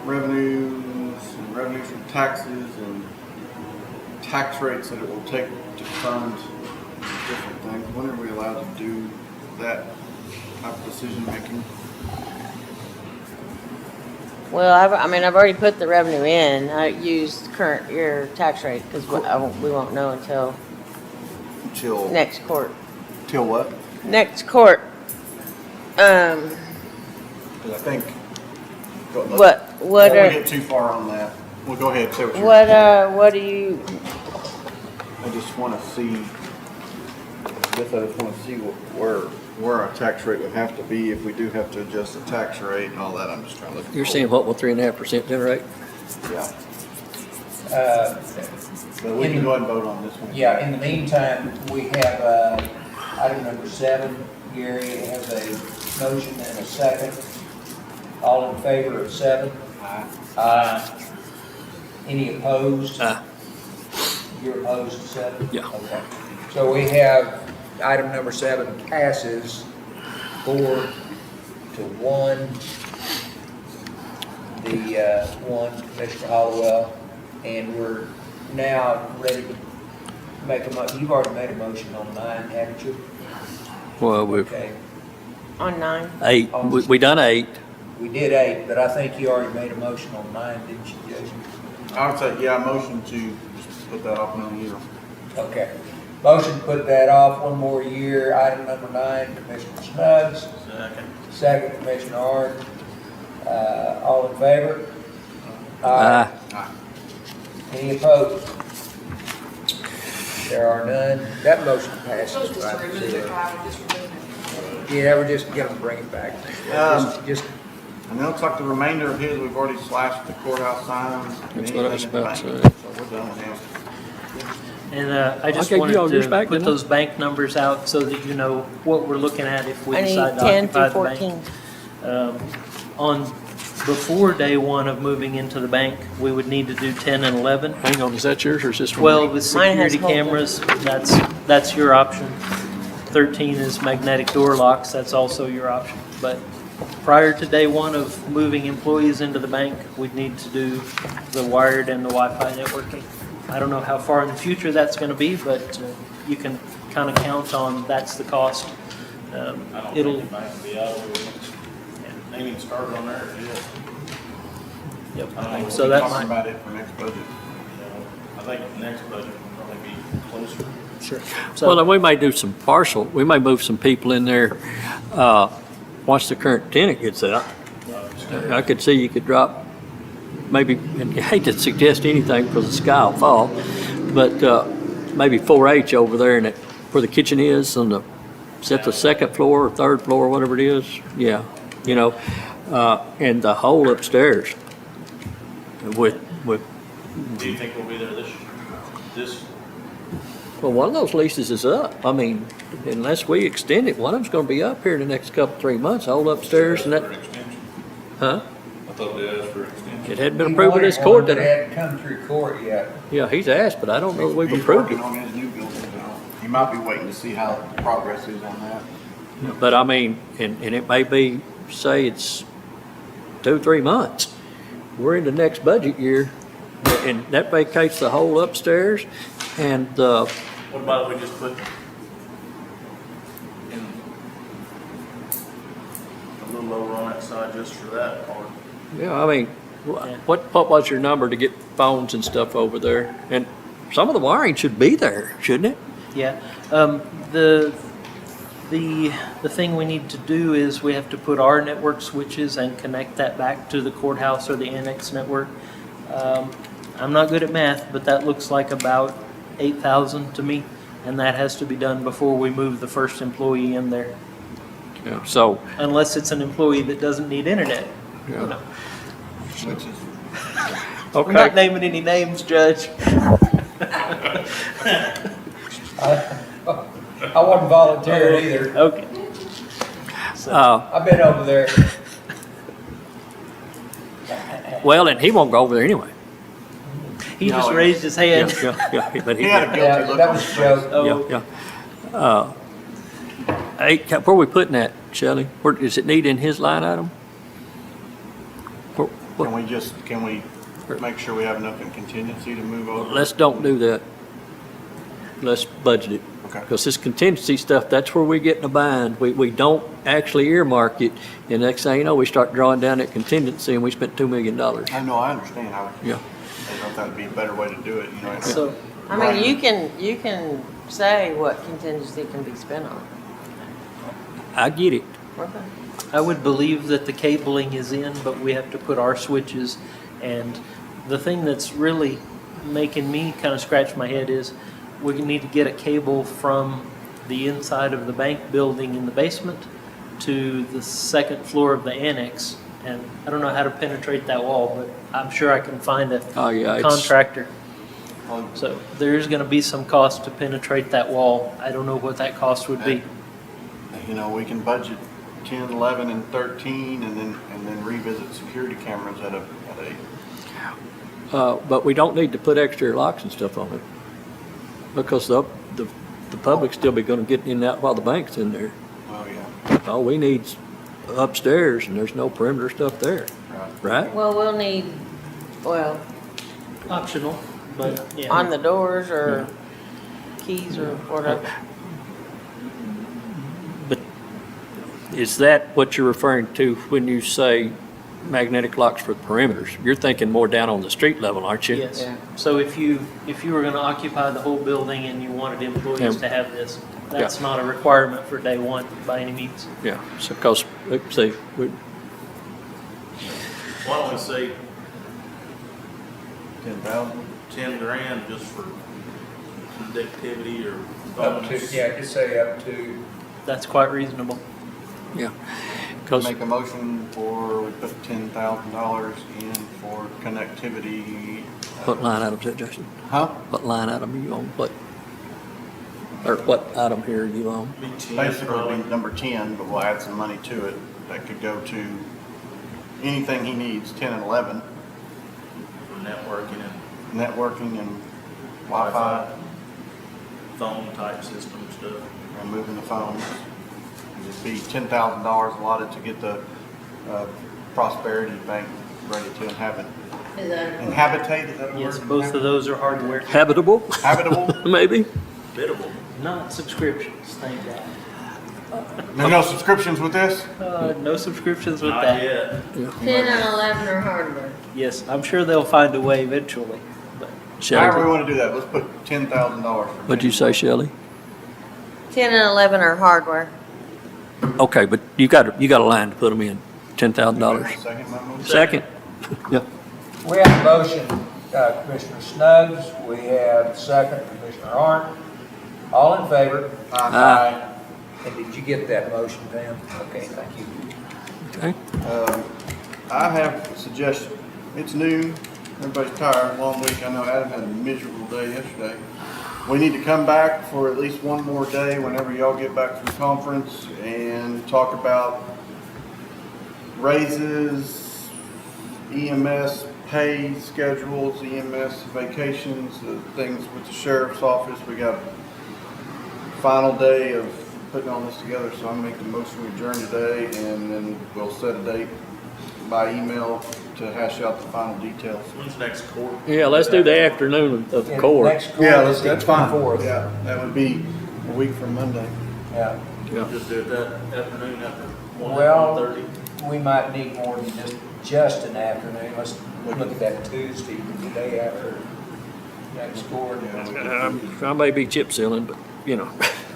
revenues and revenues from taxes and tax rates that it will take to fund different things? When are we allowed to do that type of decision making? Well, I've already put the revenue in. I used current year tax rate because we won't know until Till next court. till what? Next court. 'Cause I think. What Before we are, get too far on that, well, go ahead. Say what you're. what do you, I just want to see. I just want to see where our tax rate would have to be if we do have to adjust the tax rate and all that. I'm just trying to look. You're saying what will 3.5% generate? Yeah. Uh, But we can go ahead and vote on this one. Yeah, in the meantime, we have item number 7. Gary has a motion and a second. All in favor of 7? Aye. Aye. Any opposed? Aye. You're opposed to 7? Yeah. Okay. So we have item number 7 passes 4-1. The one, Commissioner Hollowell, and we're now ready to make you've already made a motion on 9, haven't you? Well, we've Okay, on 9? 8, we done 8. we did 8, but I think you already made a motion on 9, didn't you, Jason? I would say, yeah, motion to just put that off another year. Okay. Motion to put that off one more year. Item number 9, Commissioner Snuggs. Second. Second, Commissioner Ard. All in favor? Aye. Aye. Any opposed? There are none. That motion So passes. just to Right, remove the zero. cloud, just remove it. Yeah, we're just gonna bring it back. Just And it looks like the remainder of his, we've already slashed the courthouse signs. That's what I was anything in the about to bank. say. So we're done with him. And I just Okay, you all wanted yours to back, put didn't I? those bank numbers out so that you know what we're looking at if we I need decide to 10 occupy through the bank. 14. Before day 1 of moving into the bank, we would need to do 10 and 11. Hang on, is that yours or is this? 12 is Mine has security whole cameras, that's your option. 13 is magnetic door locks, that's also your option. But prior to day one of moving employees into the bank, we'd need to do the wired and the Wi-Fi networking. I don't know how far in the future that's going to be, but you can kind of count on that's the cost. I don't It'll, think the bank will be out of it. They ain't even started on there yet. yep. I don't know. So We'll be that talking might, about it for next budget. You know, I think the next budget will probably be closer. sure. Well, So, then we may do some partial, we may move some people in there, once the current tenant gets out. I could see you could drop, maybe, and I hate to suggest anything because the sky will fall, but, maybe 4H over there and where the kitchen is on the, is that the second floor or third floor, whatever it is? Yeah, you know, and the whole upstairs with, Do you think we'll be there this? well, one of those leases is up. I mean, unless we extend it, one of them's gonna be up here in the next couple, 3 months, whole upstairs and For that, an extension. huh? I thought they asked for an extension. It hadn't been He approved with wanted this court one, but that, it hadn't come through court yet. yeah, he's asked, but I don't know that we've He's approved working it. on his new building. He might be waiting to see how the progress is on that. But I mean, and it may be, say it's 2-3 months. We're in the next budget year and that vacates the whole upstairs and, What about if we just put in a little lower on that side just for that part? yeah, I mean, what was your number to get phones and stuff over there? And some of the wiring should be there, shouldn't it? yeah. The thing we need to do is we have to put our network switches and connect that back to the courthouse or the annex network. I'm not good at math, but that looks like about 8,000 to me, and that has to be done before we move the first employee in there, Yeah, so, unless it's an employee that doesn't need internet. You yeah, know. Switches. We're not okay. naming any names, Judge. I wasn't volunteering either. Okay. I've been over there. Well, and he won't go over there anyway. He just No, raised his Yeah, hand. yeah, but He had a Yeah, guilty look that on was his a face. joke. Oh, yeah. Hey, where we putting that, Shelley? Where, does it need in his line item? Can we make sure we have enough in contingency to move over? Let's don't do that. Let's budget it. Okay. Because this contingency stuff, that's where we get in a bind. We don't actually earmark it, and next thing you know, we start drawing down that contingency, and we spent $2 million. I know, I understand how, Yeah. I don't know if that would be a better way to do it, you know. So, I mean, you can say what contingency can be spent on. I get it. Okay. I would believe that the cabling is in, but we have to put our switches. And the thing that's really making me kind of scratch my head is we need to get a cable from the inside of the bank building in the basement to the second floor of the annex. And I don't know how to penetrate that wall, but I'm sure I can find a Oh, yeah, it's- contractor. Well, So there's going to be some cost to penetrate that wall. I don't know what that cost would be. you know, we can budget 10, 11, and 13, and then revisit security cameras at a But we don't need to put extra locks and stuff on it. Because the public still be gonna get in and out while the bank's in there. well, yeah, All we need's upstairs, and there's no perimeter stuff there, right. right? Well, we'll need, well, Optional, but yeah. on the doors or keys or whatever. But is that what you're referring to when you say magnetic locks for perimeters? You're thinking more down on the street level, aren't you? Yes. Yeah. So if you were going to occupy the whole building and you wanted employees Yeah. to have this, that's not a requirement for day one by any means. Yeah, so, because, see, we, Why don't we say 10,000? 10 grand just for conductivity or Up to, phones? yeah, just say up to. That's quite reasonable. yeah. Because, Make a motion for, we put $10,000 in for connectivity. what line item's that, Justin? Huh? What line item are you on? What? Or what item here are you on? Be 10 Basically, probably. it'll be number 10, but we'll add some money to it. That could go to anything he needs, 10 and 11, For networking and networking and Wi-Fi, phone type system stuff. and moving the phones. It'd be $10,000 allotted to get the Prosperity Bank ready to inhabitate, is that a Yes, word? both of those are hardware, Habitable, Habitable? maybe? Biddable. not subscriptions, thank God. No subscriptions with this? No subscriptions with Not that. yet. 10 and 11 are hardware. Yes, I'm sure they'll find a way eventually, but However we Shelley, want to do that, let's put $10,000. what'd you say, Shelley? 10 and 11 are hardware. Okay, but you got a line to put them in, $10,000. Second, my motion. Second? Yeah. We have a motion, Commissioner Snuggs, we have second, Commissioner Arndt. All in favor? Aye. And did you get that motion, Pam? Okay, thank you. Okay. I have a suggestion. It's noon, everybody's tired, long week. I know Adam had a miserable day yesterday. We need to come back for at least one more day whenever y'all get back from conference and talk about raises, EMS pay schedules, EMS vacations, things with the sheriff's office. We got a final day of putting all this together, so I'm making the motion to adjourn today, and then we'll set a date by email to hash out the final details. When's next court? Yeah, let's do the afternoon of the court. Next court Yeah, is the that's fine. 24th. Yeah, that would be a week from Monday. Yeah. Yeah. Just do it that afternoon after Well, 1:30. we might need more than just an afternoon. Let's look at that Tuesday, the day after next court. I may be chip sealing, but, you know.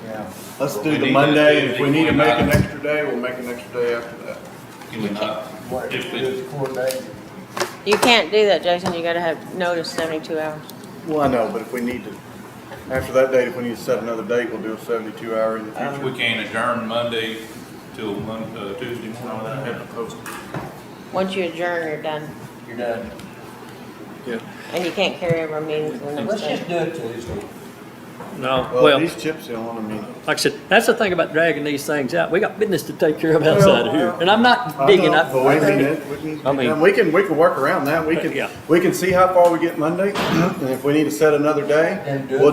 Yeah. Let's We do the need Monday, that and if we need to Tuesday, make an we extra day, we'll make an extra day after that. Can we not, What, if we, the court day? You can't do that, Jason, you gotta have notice 72 hours. Well, I know, but if we need to, after that date, if we need to set another date, we'll do a 72-hour in the future. we can't adjourn Monday till Tuesday No, morning? that have to post it. Once you adjourn, you're done. You're done. And you can't carry over meetings the next Let's day. just do it Tuesday. No, Well, well, these chip sealing, I mean. like I said, that's the thing about dragging these things out. We got business to take care of outside of here. And I'm not digging up. But we need it, I mean- and we can work around that. Yeah. We can see how far we get Monday, and if we need to set another day, And do it we'll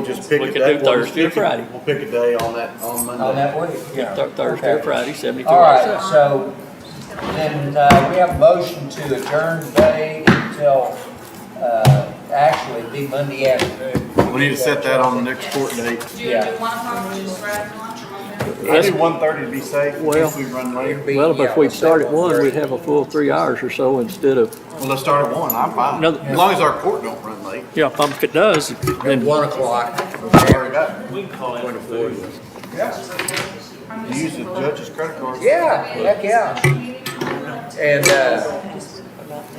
just pick Thursday. We a can day. do We'll just Thursday or pick a- Friday. We'll pick a day on that, on Monday. On that week, yeah. Thursday or Okay. Friday, 72 All right, hours. so then we have a motion to adjourn today until, actually it'd be Monday afternoon. We need to set that on the next court date. Do you want to do 1 o'clock, just right after lunch or 1:30? I do 1:30 to be safe, in Well- case we run late. It'd be- Well, yeah, if we let's start say at 1, 1:30. we'd have a full 3 hours or so instead of, Well, let's start at 1, I'm fine. No. As long as our court don't run late. yeah, if it does, At then 1 o'clock. We've already got it. We can call it. Yeah. You use the judge's credit card. Yeah, heck yeah. And,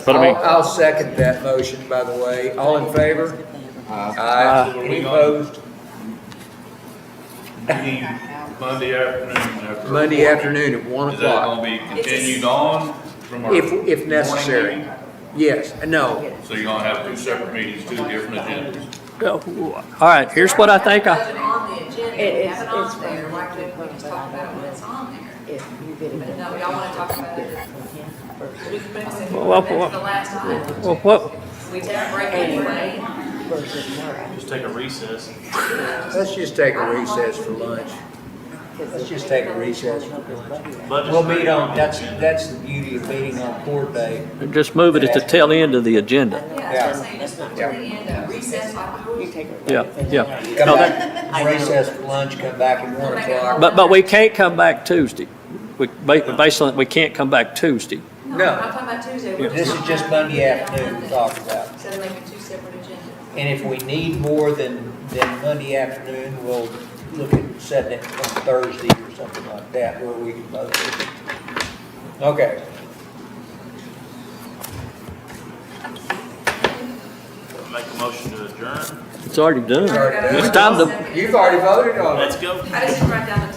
but I mean, I'll second that motion, by the way. All in favor? Aye. Any opposed? Meeting Monday afternoon after. Monday afternoon at 1 Is that o'clock, gonna be continued on from our? if morning necessary. meeting? Yes, no, So you're gonna have two separate meetings, two different agendas? all right, here's what I think Budget on the agenda, we have it on there, like we just talked about when it's on there. But no, y'all want to talk about it? We can make it the last item. well, what, We take a break anyway. Just take a recess. let's just take a recess for lunch. Let's just take a recess for lunch. Budget's We'll meet on, ready. that's the beauty of meeting on court day. just move it at the tail end of the agenda. Yeah, so I'm saying, just to the end, recess, Yeah, yeah. Come No, that- back, recess for lunch, come back at 1 o'clock. But we can't come back Tuesday. Basically, we can't come back Tuesday. No, No. I'm not talking about Tuesday. We're This is just Monday afternoon we talked about. Instead of making two separate agendas. And if we need more than Monday afternoon, we'll look at setting it on Thursday or something like that, where we can both. Okay. Make a motion to adjourn. It's already done. Already done. It's time to, You've already voted on it. Let's go. I just didn't write down the